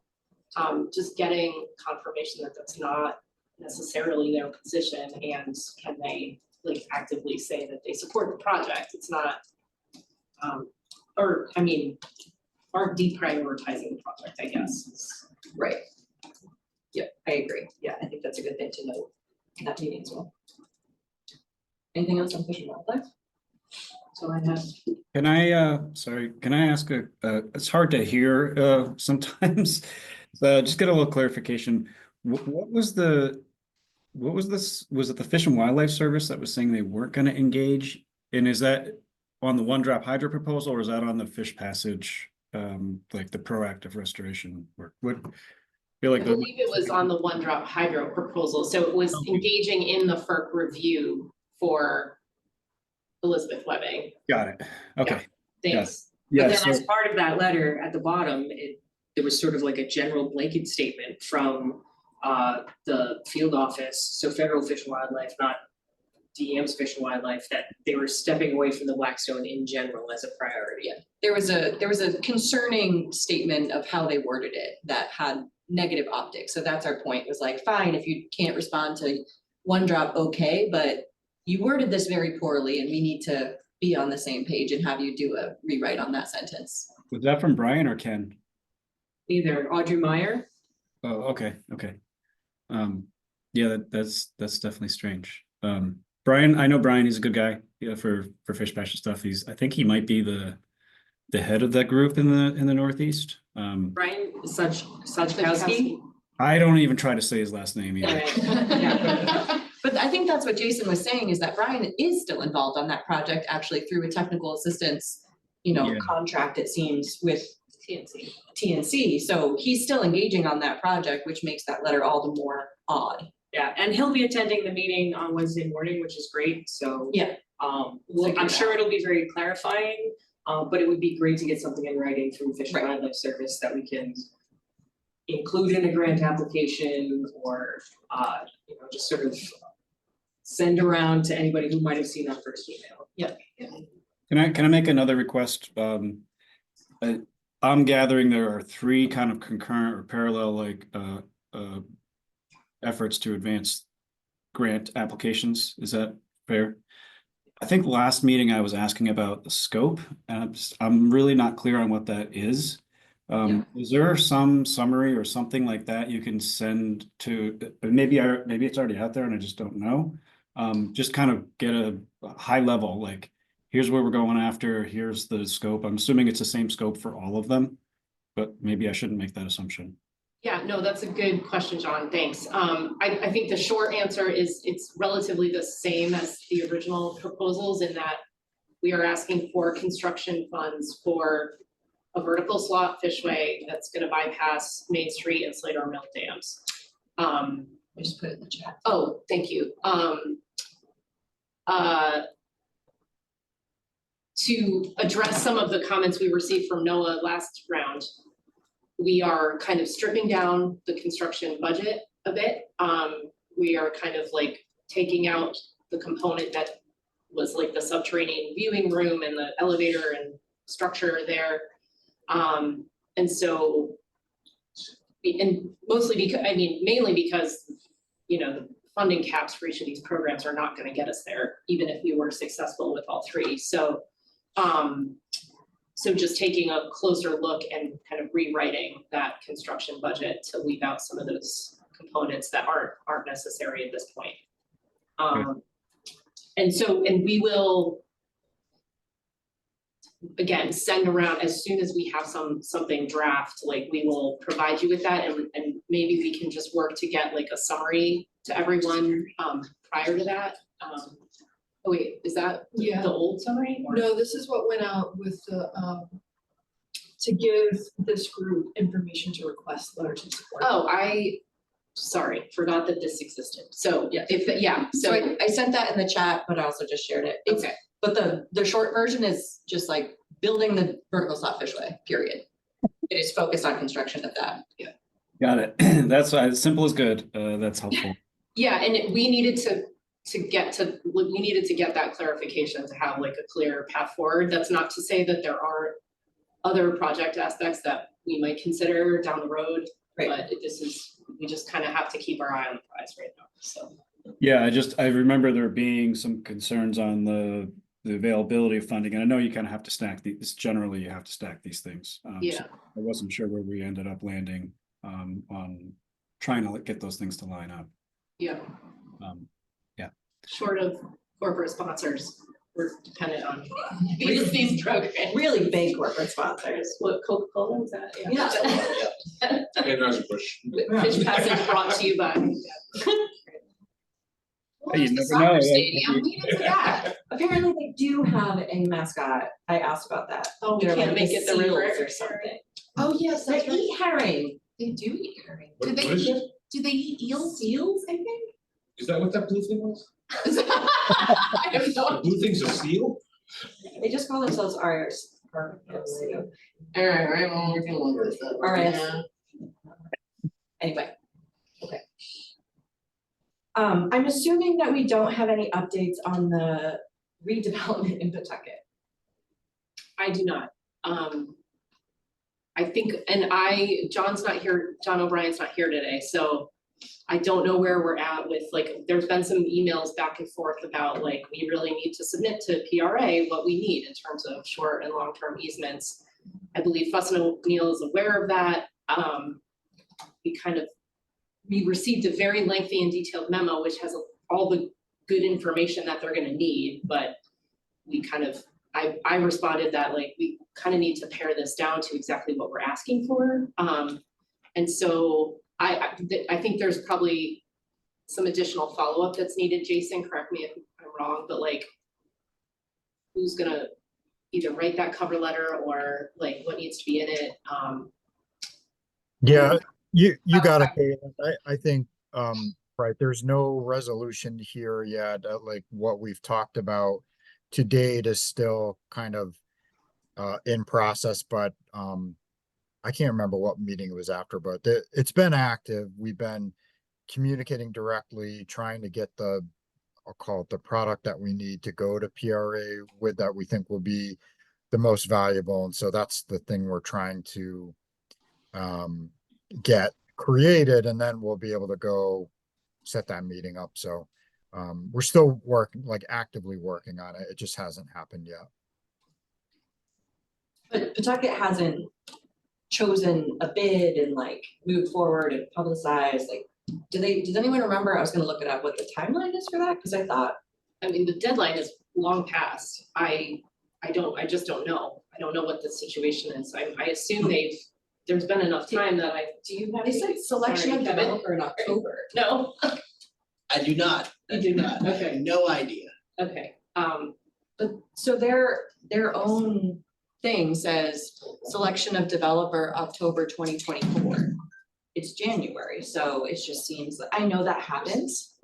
just getting confirmation that that's not necessarily their position, and can they like actively say that they support the project. It's not, or I mean, aren't deprioritizing the project, I guess. Right. Yep, I agree. Yeah, I think that's a good thing to note in that meeting as well. Anything else on Fish and Wildlife? So I have. Can I ask it's hard to hear sometimes. Just get a little clarification. What was this, was it the Fish and Wildlife Service that was saying they weren't gonna engage? And is that on the One Drop Hydro proposal, or is that on the fish passage, like the proactive restoration work? I believe it was on the One Drop Hydro proposal, so it was engaging in the FERC review for Elizabeth Webbing. Got it, okay. Thanks. But Yeah, then so, as part of that letter at the bottom, there was sort of like a general blanket statement from the field office, so federal fish and wildlife, not DM's Fish and Wildlife, that they were stepping away from the Blackstone in general as a priority. There was a concerning statement of how they worded it that had negative optics. So that's our point, was like, fine, if you can't respond to one drop, okay, but you worded this very poorly and we need to be on the same page and have you do a rewrite on that sentence. Was that from Brian or Ken? Either Audrey Meyer, Oh, okay, okay. Yeah, that's definitely strange. Brian, I know Brian, he's a good guy, yeah, for fish passion stuff. I think he might be the head of that group in the Northeast. Brian Sajkowski. I don't even try to say his last name either. Yeah. But I think that's what Jason was saying, is that Brian is still involved on that project, actually through a technical assistance, Yeah. contract, it seems, with TNC. TNC. So he's still engaging on that project, which makes that letter all the more odd. Yeah, and he'll be attending the meeting on Wednesday morning, which is great, so. Yeah. Well, I'm sure it'll be very clarifying, but it would be great to get something in writing from Fish and Right. Wildlife Service that we can include in a grant application, or, just sort of send around to anybody who might have seen our first email. Can I make another request? I'm gathering there are 3 kind of concurrent or parallel efforts to advance grant applications. Is that fair? I think last meeting I was asking about the scope, and I'm really not clear on what that is. Is there some summary or something like that you can send to, maybe it's already out there and I just don't know. Just kind of get a high level, like, here's where we're going after, here's the scope. I'm assuming it's the same scope for all of them, but maybe I shouldn't make that assumption. Yeah, no, that's a good question, John, thanks. I think the short answer is it's relatively the same as the original proposals, in that we are asking for construction funds for a vertical slot fishway that's gonna bypass Main Street and Slater Mill dams. I just put it in the chat. Oh, thank you. To address some of the comments we received from Noah last round, we are kind of stripping down the construction budget a bit. We are kind of like taking out the component that was like the subterranean viewing room and the elevator and structure there. And so, and mostly because, mainly because, the funding caps for each of these programs are not gonna get us there, even if we were successful with all 3. So just taking a closer look and kind of rewriting that construction budget to leave out some of those components that aren't necessary at this point. And we will, again, send around as soon as we have something draft, like we will provide you with that, and maybe we can just work to get like a summary to everyone prior to that. Oh wait, is that Yeah. the old summary? or- No, this is what went out with the, to give this group information to request letters of support. Oh, sorry, forgot that this existed. So Yeah. so I sent that in the chat, but I also just shared it. It's, okay. but the short version is just like building the vertical slot fishway, period. It is focused on construction of that. Got it. That's as simple as good. That's helpful. Yeah, and we needed to get that clarification to have like a clear path forward. That's not to say that there aren't other project aspects that we might consider down the road. Right. But we just kind of have to keep our eye on the prize right now, so. Yeah, I remember there being some concerns on the availability of funding, and I know you kind of have to stack generally you have to stack these things. So Yeah. I wasn't sure where we ended up landing on trying to get those things to line up. Yeah. Yeah. Short of corporate sponsors, we're dependent on these programs. Really big corporate sponsors. What, Coca-Cola, is that? Yeah. Anheuser-Busch. Fish Passage brought to you by. Hey, you There's never the know, soccer like, stadium, lead into that. Apparently they do have a mascot. I asked about that. Oh, we They're can't like make it the river seals or something. Oh, yes, They eat herring. They do eat herring. What- Do they what is eat, do they eat eels? Seals, I think. Is that what that blue thing was? I don't The know. blue thing's a seal? They just call themselves RS. Alright, well, we can look at that. RS. Anyway, I'm assuming that we don't have any updates on the redevelopment in Pawtucket. I do not. I think, John's not here, John O'Brien's not here today, so I don't know where we're at with, like, there's been some emails back and forth about, like, we really need to submit to PRA what we need in terms of short and long-term easements. I believe Fuss and O'Neill is aware of that. We received a very lengthy and detailed memo, which has all the good information that they're gonna need, but I responded that, like, we kind of need to pare this down to exactly what we're asking for. And so I think there's probably some additional follow-up that's needed. Jason, correct me if I'm wrong, but like, who's gonna either write that cover letter or like what needs to be in it? Yeah, you got it. I think, right, there's no resolution here yet. Like what we've talked about to date is still kind of in process, but I can't remember what meeting it was after, but it's been active. We've been communicating directly, trying to get I'll call it the product that we need to go to PRA with that we think will be the most valuable. And so that's the thing we're trying to get created, and then we'll be able to go set that meeting up. So we're still actively working on it. It just hasn't happened yet. But Pawtucket hasn't chosen a bid and like moved forward and publicized, like, does anyone remember? I was gonna look it up, what the timeline is for that, because I thought. I mean, the deadline is long past. I just don't know. I don't know what the situation is. I assume there's been enough time that do you have? They said selection Sorry, of Kevin. developer in October. No, I do not. I You do not, I have okay. no idea. okay, But so their own thing says selection of developer October 2024. It's January, so it just seems, I know that happens,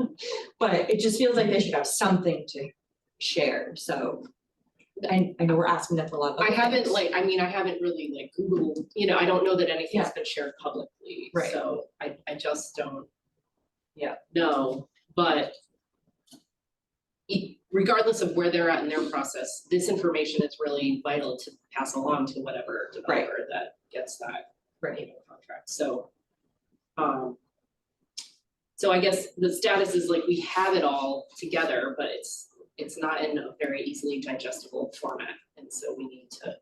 but it just feels like they should have something to share, so. I know we're asking that for a lot of. I other haven't things. I haven't really like Googled, I don't know that anything's been shared publicly, Right. so I just don't. Yeah. Know, but regardless of where they're at in their process, this information is really vital to pass along to whatever developer that gets that contract, so. So I guess the status is like we have it all together, but it's not in a very easily digestible format, and so we need to.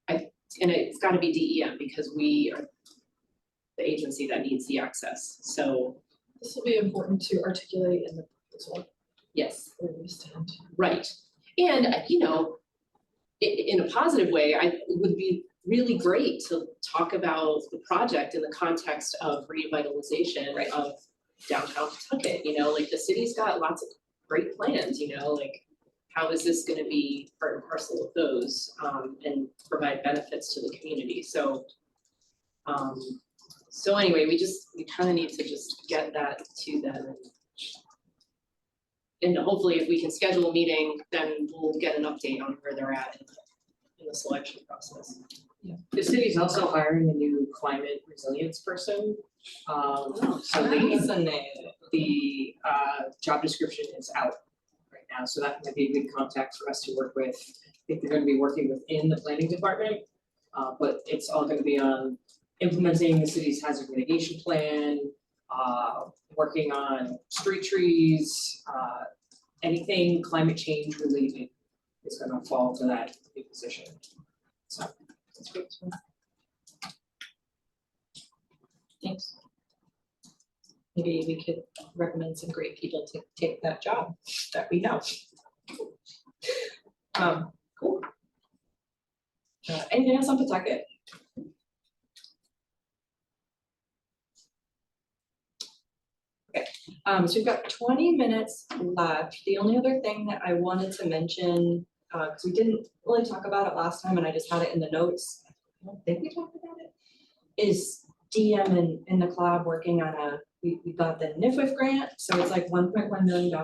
And it's gotta be DEM because we are the agency that needs the access, so. This will be important to articulate in the proposal, Yes, where we stand. right, and in a positive way, it would be really great to talk about the project in the context of revitalization of downtown Pawtucket, like the city's got lots of great plans, like how is this gonna be part and parcel of those, and provide benefits to the community, so. So anyway, we kind of need to just get that to them. And hopefully if we can schedule a meeting, then we'll get an update on where they're at in the selection process. The city's also hiring a new climate resilience person. So the job description is out right now, so that might be a good contact for us to work with. I think they're gonna be working within the planning department, but it's all gonna be on implementing the city's hazard mitigation plan, working on street trees, anything climate change related is gonna fall to that new position. So that's great. Thanks. Maybe we could recommend some great people to take that job that we know. Cool. Anything else on Pawtucket? Okay, so we've got 20 minutes left. The only other thing that I wanted to mention, because we didn't really talk about it last time and I just had it in the notes, I don't think we talked about it, is DM and the collab working on a we got the NIFWIF grant, so it's like $1.1 million,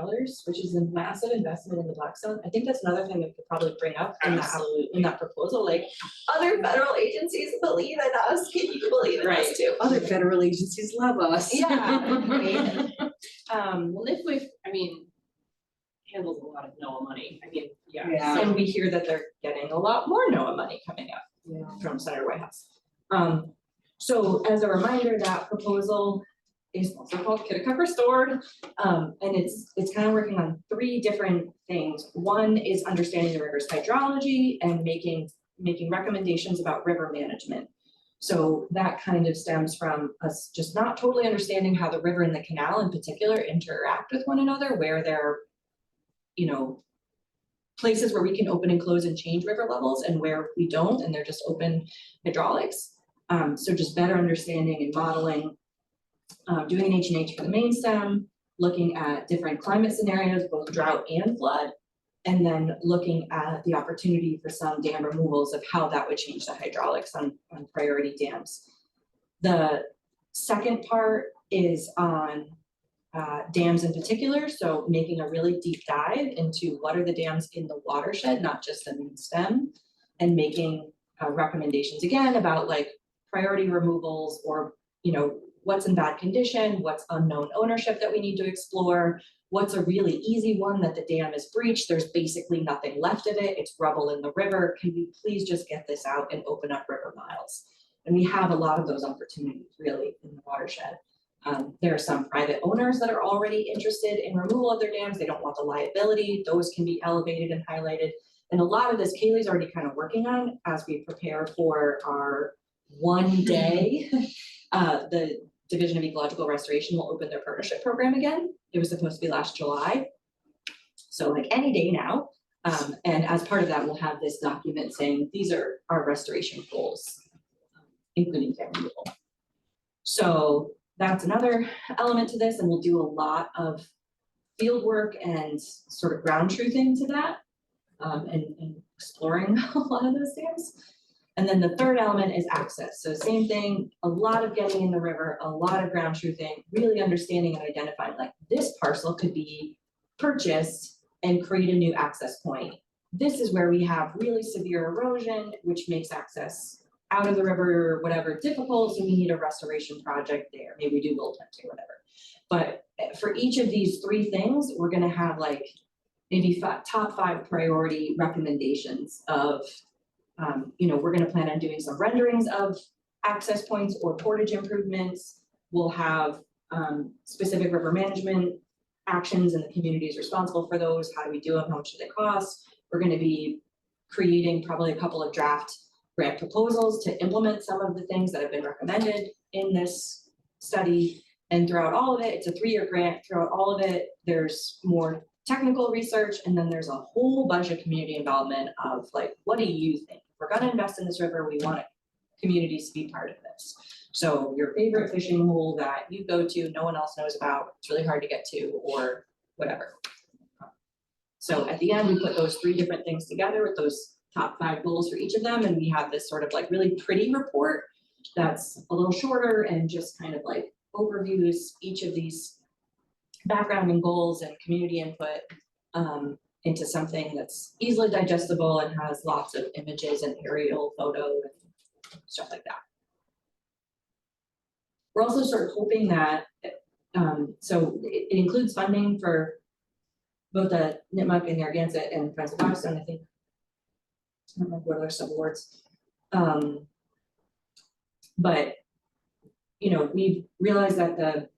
which is a massive investment in the Blackstone. I think that's another thing that we could probably bring up in that proposal, like other federal agencies believe in us, can you believe in us too? Other federal agencies love us. Yeah, right. Well, NIFWIF, I mean, handles a lot of NOAA money, I mean, yeah. Yeah. And we hear that they're getting a lot more NOAA money coming up Yeah. from Senator Whitehouse. So as a reminder, that proposal is also called Kitticup Restored. And it's kind of working on three different things. One is understanding the river's hydrology and making recommendations about river management. So that kind of stems from us just not totally understanding how the river and the canal in particular interact with one another, where they're, you know, places where we can open and close and change river levels and where we don't, and they're just open hydraulics. So just better understanding and modeling, doing an H&H for the main stem, looking at different climate scenarios, both drought and flood, and then looking at the opportunity for some dam removals of how that would change the hydraulics on priority dams. The second part is on dams in particular, so making a really deep dive into what are the dams in the watershed, not just the main stem, and making recommendations again about like priority removals or, you know, what's in bad condition, what's unknown ownership that we need to explore, what's a really easy one that the dam is breached, there's basically nothing left of it, it's rubble in the river, can we please just get this out and open up river miles? And we have a lot of those opportunities really in the watershed. There are some private owners that are already interested in removal of their dams, they don't want the liability, those can be elevated and highlighted. And a lot of this Kaylee's already kind of working on as we prepare for our one day. The Division of Ecological Restoration will open their partnership program again. It was supposed to be last July. So like any day now. And as part of that, we'll have this document saying these are our restoration goals, including dam removal. So that's another element to this, and we'll do a lot of field work and sort of ground truthing to that, and exploring a lot of those dams. And then the third element is access. So same thing, a lot of getting in the river, a lot of ground truthing, really understanding and identifying like this parcel could be purchased and create a new access point. This is where we have really severe erosion, which makes access out of the river or whatever difficult, so we need a restoration project there. Maybe we do build tempting, whatever. But for each of these three things, we're gonna have like maybe top 5 priority recommendations of, you know, we're gonna plan on doing some renderings of access points or portage improvements. We'll have specific river management actions and the community is responsible for those. How do we do them? How much do they cost? We're gonna be creating probably a couple of draft grant proposals to implement some of the things that have been recommended in this study. And throughout all of it, it's a 3-year grant. Throughout all of it, there's more technical research, and then there's a whole bunch of community involvement of like, what do you think? If we're gonna invest in this river, we want communities to be part of this. So your favorite fishing hole that you go to, no one else knows about, it's really hard to get to, or whatever. So at the end, we put those 3 different things together with those top 5 goals for each of them, and we have this sort of like really pretty report that's a little shorter and just kind of like overviews each of these background and goals and community input into something that's easily digestible and has lots of images and aerial photo and stuff like that. We're also sort of hoping that, so it includes funding for both the Nipmuc and Narragansett and Friends of Blackstone, I think. I don't know what other subawards. But, you know, we've realized that the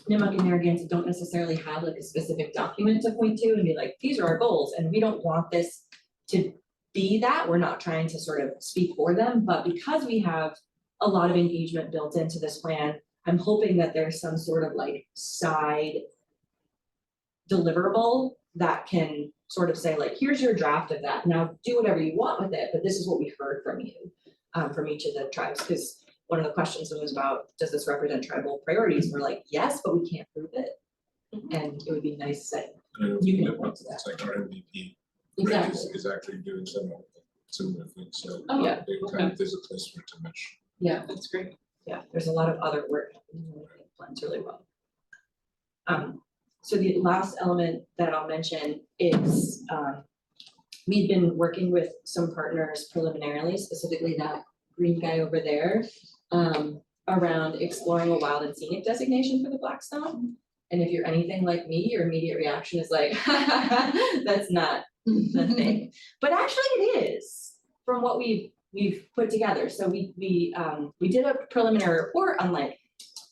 Nipmuc and Narragansett don't necessarily have like a specific document to point to and be like, these are our goals, and we don't want this to be that. We're not trying to sort of speak for them, but because we have a lot of engagement built into this plan, I'm hoping that there's some sort of like side deliverable that can sort of say like, here's your draft of that. Now do whatever you want with it, but this is what we heard from you, from each of the tribes. Because one of the questions was about, does this represent tribal priorities? And we're like, yes, but we can't prove it. And it would be nice that you can point to that. It's like our MVP. Exactly. Is actually doing similar things, so. Oh, yeah. There's a place for it to mesh. Yeah, That's great. yeah, there's a lot of other work happening. I think it blends really well. So the last element that I'll mention is, we've been working with some partners preliminarily, specifically that green guy over there, around exploring a wild and scenic designation for the Blackstone. And if you're anything like me, your immediate reaction is like, that's not the thing. But actually it is, from what we've put together. So we did a preliminary report on like,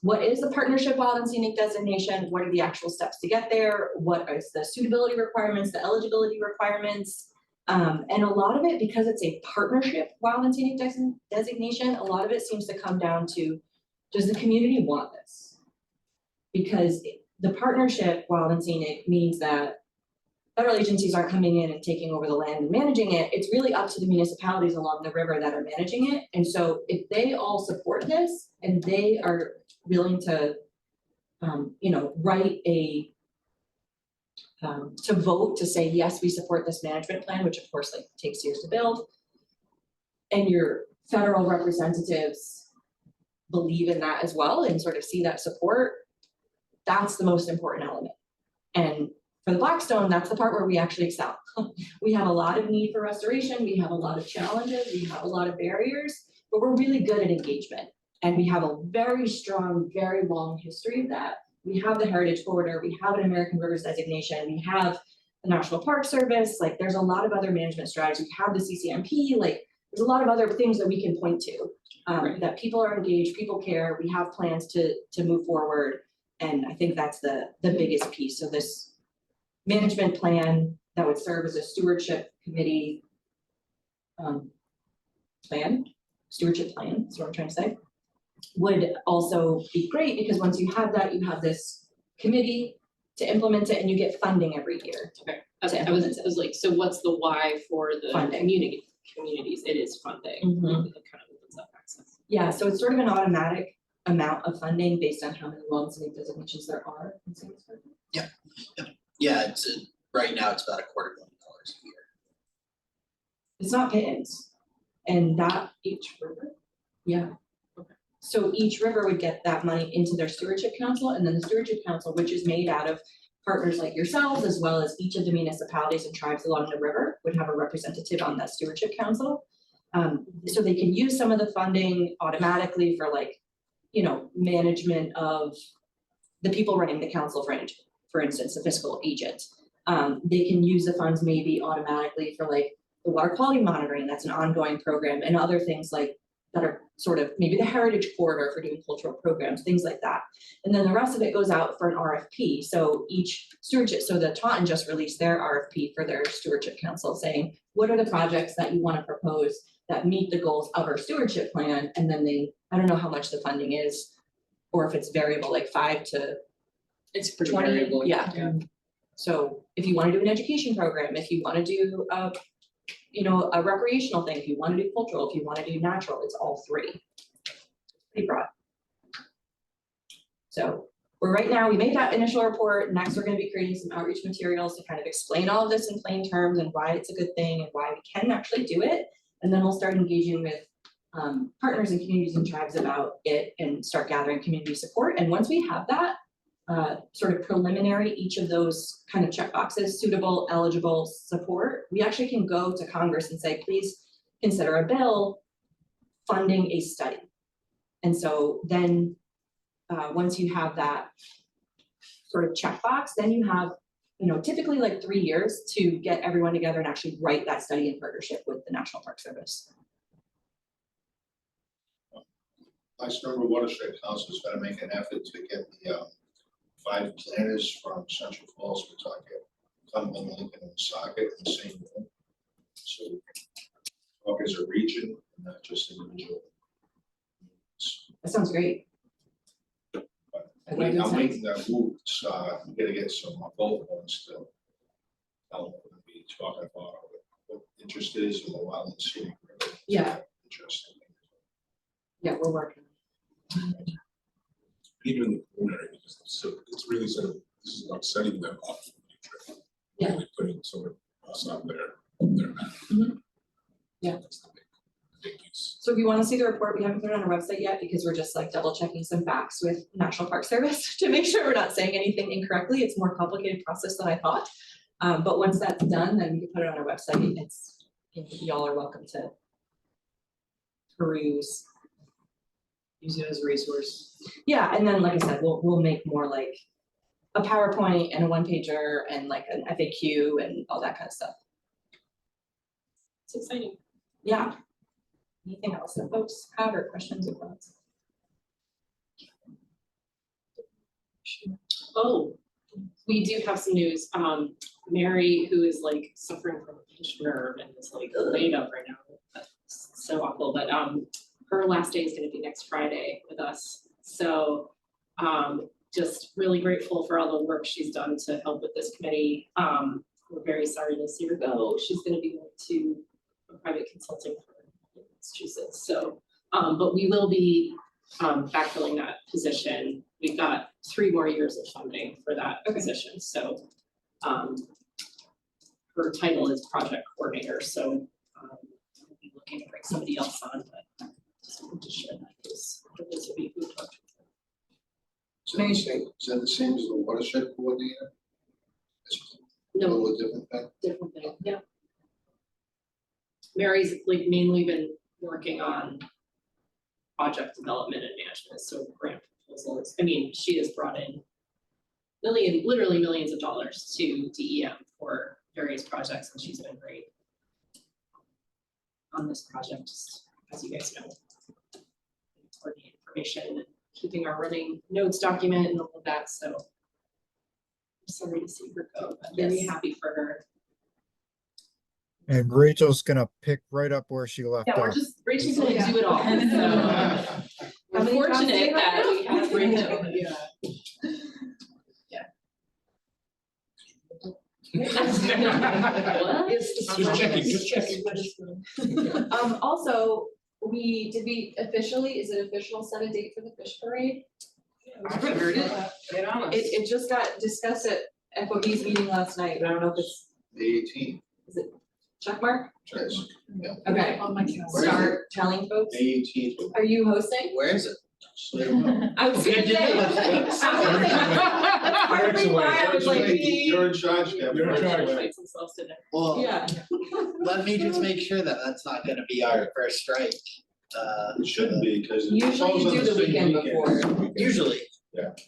what is the partnership wild and scenic designation? What are the actual steps to get there? What is the suitability requirements, the eligibility requirements? And a lot of it, because it's a partnership wild and scenic designation, a lot of it seems to come down to, does the community want this? Because the partnership wild and scenic means that federal agencies aren't coming in and taking over the land and managing it. It's really up to the municipalities along the river that are managing it. And so if they all support this and they are willing to, write a, to vote to say, yes, we support this management plan, which of course like takes years to build, and your federal representatives believe in that as well and sort of see that support, that's the most important element. And for the Blackstone, that's the part where we actually excel. We have a lot of need for restoration, we have a lot of challenges, we have a lot of barriers, but we're really good at engagement. And we have a very strong, very long history of that. We have the Heritage Corridor, we have an American Rivers designation, we have the National Park Service, like there's a lot of other management strategies, we have the CCMP, like there's a lot of other things that we can point to, that people are engaged, people care, we have plans to move forward. And I think that's the biggest piece. So this management plan that would serve as a stewardship committee stewardship plan, is what I'm trying to say, would also be great because once you have that, you have this committee to implement it and you get funding every year. Okay, I was like, so what's the why for the Funding. communities? It is funding. Mhm. It kind of opens up access. Yeah, so it's sort of an automatic amount of funding based on how many wild and scenic designations there are in Sandsburg. Yeah, it's right now it's about $250,000 a year. It's not pittance. And that Each river? Yeah. Okay. So each river would get that money into their stewardship council, and then the stewardship council, which is made out of partners like yourselves, as well as each of the municipalities and tribes along the river, would have a representative on that stewardship council. So they can use some of the funding automatically for like, management of the people running the council, for instance, the fiscal agent. They can use the funds maybe automatically for like the water quality monitoring, that's an ongoing program, and other things like that are sort of maybe the heritage corridor for doing cultural programs, things like that. And then the rest of it goes out for an RFP. So each stewardship, so the Taunton just released their RFP for their stewardship council saying, what are the projects that you want to propose that meet the goals of our stewardship plan? And then I don't know how much the funding is, or if it's variable, like 5 to It's pretty 20, variable. yeah. So if you want to do an education program, if you want to do a recreational thing, if you want to do cultural, if you want to do natural, it's all three. Pretty broad. So we made that initial report. Next, we're going to be creating some outreach materials to kind of explain all of this in plain terms and why it's a good thing and why we can actually do it. And then we'll start engaging with partners and communities and tribes about it and start gathering community support. And once we have that, sort of preliminary, each of those kind of checkboxes, suitable, eligible, support, we actually can go to Congress and say, please consider a bill funding a study. And so then once you have that sort of checkbox, then you have, typically like 3 years to get everyone together and actually write that study in partnership with the National Park Service. Blackstone Watershed Council is gonna make an effort to get the 5 planners from Central Falls, Pawtucket, Cumberland, Lincoln, and Socket in the same room. So we can talk as a region and not just individual. That sounds great. I'm making that move, so I'm gonna get some vote ones to tell them we're gonna be talking about what interest is in the wild and scenic. Yeah. Interesting. Yeah, we're working. Even in the preliminary, because it's really sort of, this is about setting them up for the future. Yeah. Really putting sort of us on their map. Mhm. Yeah. That's the big big piece. So if you wanna see the report, we haven't put it on our website yet because we're just like double checking some facts with National Park Service to make sure we're not saying anything incorrectly. It's a more complicated process than I thought. But once that's done, then we can put it on our website. Y'all are welcome to peruse. Use it as a resource. Yeah, and then like I said, we'll make more like a PowerPoint and a one pager and like an FAQ and all that kind of stuff. It's exciting. Yeah. Anything else that folks have or questions or thoughts? Oh, we do have some news. Mary, who is like suffering from a pinched nerve and is like laid up right now. That's so awful, but her last day is gonna be next Friday with us. So just really grateful for all the work she's done to help with this committee. We're very sorry to see her go. She's gonna be going to a private consulting firm in Massachusetts. So, but we will be backfilling that position. We've got 3 more years of funding for that position, so her title is project coordinator, so we'll be looking to bring somebody else on, but just wanted to share that because for those of you who talked to her. Is that the same as the watershed coordinator? It's a No, little different thing? different thing, yeah. Mary's like mainly been working on project development and management, so grant proposals. I mean, she has brought in literally millions of dollars to DEM for various projects, and she's been great on this project, just as you guys know. Coordinating information and keeping our running notes document and all of that, so I'm sorry to see her go, but very Yes. happy for her. And Rachel's gonna pick right up where she left Yeah, we're off. just, Rachel's gonna Yeah. do it all, so we're How many jobs do fortunate you have that now? we have Rachel. What? Just checking. Also, did we officially, is it official set a date for the fish parade? I haven't heard it. Get on us. It just got discussed at FOB's meeting last night, but I don't know if it's The 18th, check mark? yes, Okay, On my calendar. Where is it? start telling folks. May 18th. Are you hosting? Where is it? I was gonna Good to say. know. I was gonna say, that's partly why I was like, You're in charge, Kevin. You're in charge. Fights themselves to death. Well, yeah, let me just make sure that that's not gonna be our first strike. It shouldn't be, because it Usually falls you on do the the same weekend before. Usually,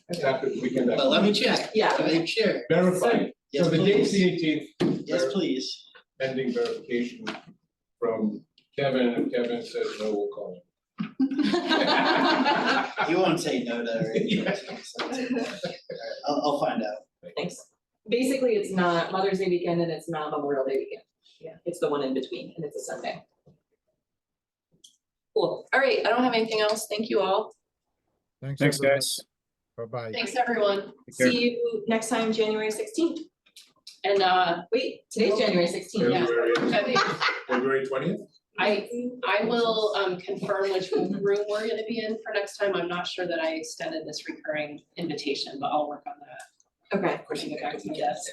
It's after the weekend. but let me check. Yeah. To make sure. Verify. Yes, So the date's the please. 18th. Yes, please. Pending verification from Kevin, and if Kevin says no, we'll call him. You won't say no to it. I'll find out. Thanks. Basically, it's not Mother's Day weekend and it's not Memorial Day weekend. Yeah, it's the one in between and it's a Sunday. Cool. All right, I don't have anything else. Thank you all. Thanks, Thanks, everyone. guys. Bye-bye. Thanks, everyone. Take care. See you next time, January 16th. And wait, today's January 16th. Yeah. February 20th? I will confirm which room we're gonna be in for next time. I'm not sure that I extended this recurring invitation, but I'll work on that. Okay. Pushing it back to my desk.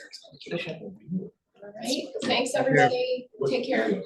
Okay. All right, thanks, everybody. Take care.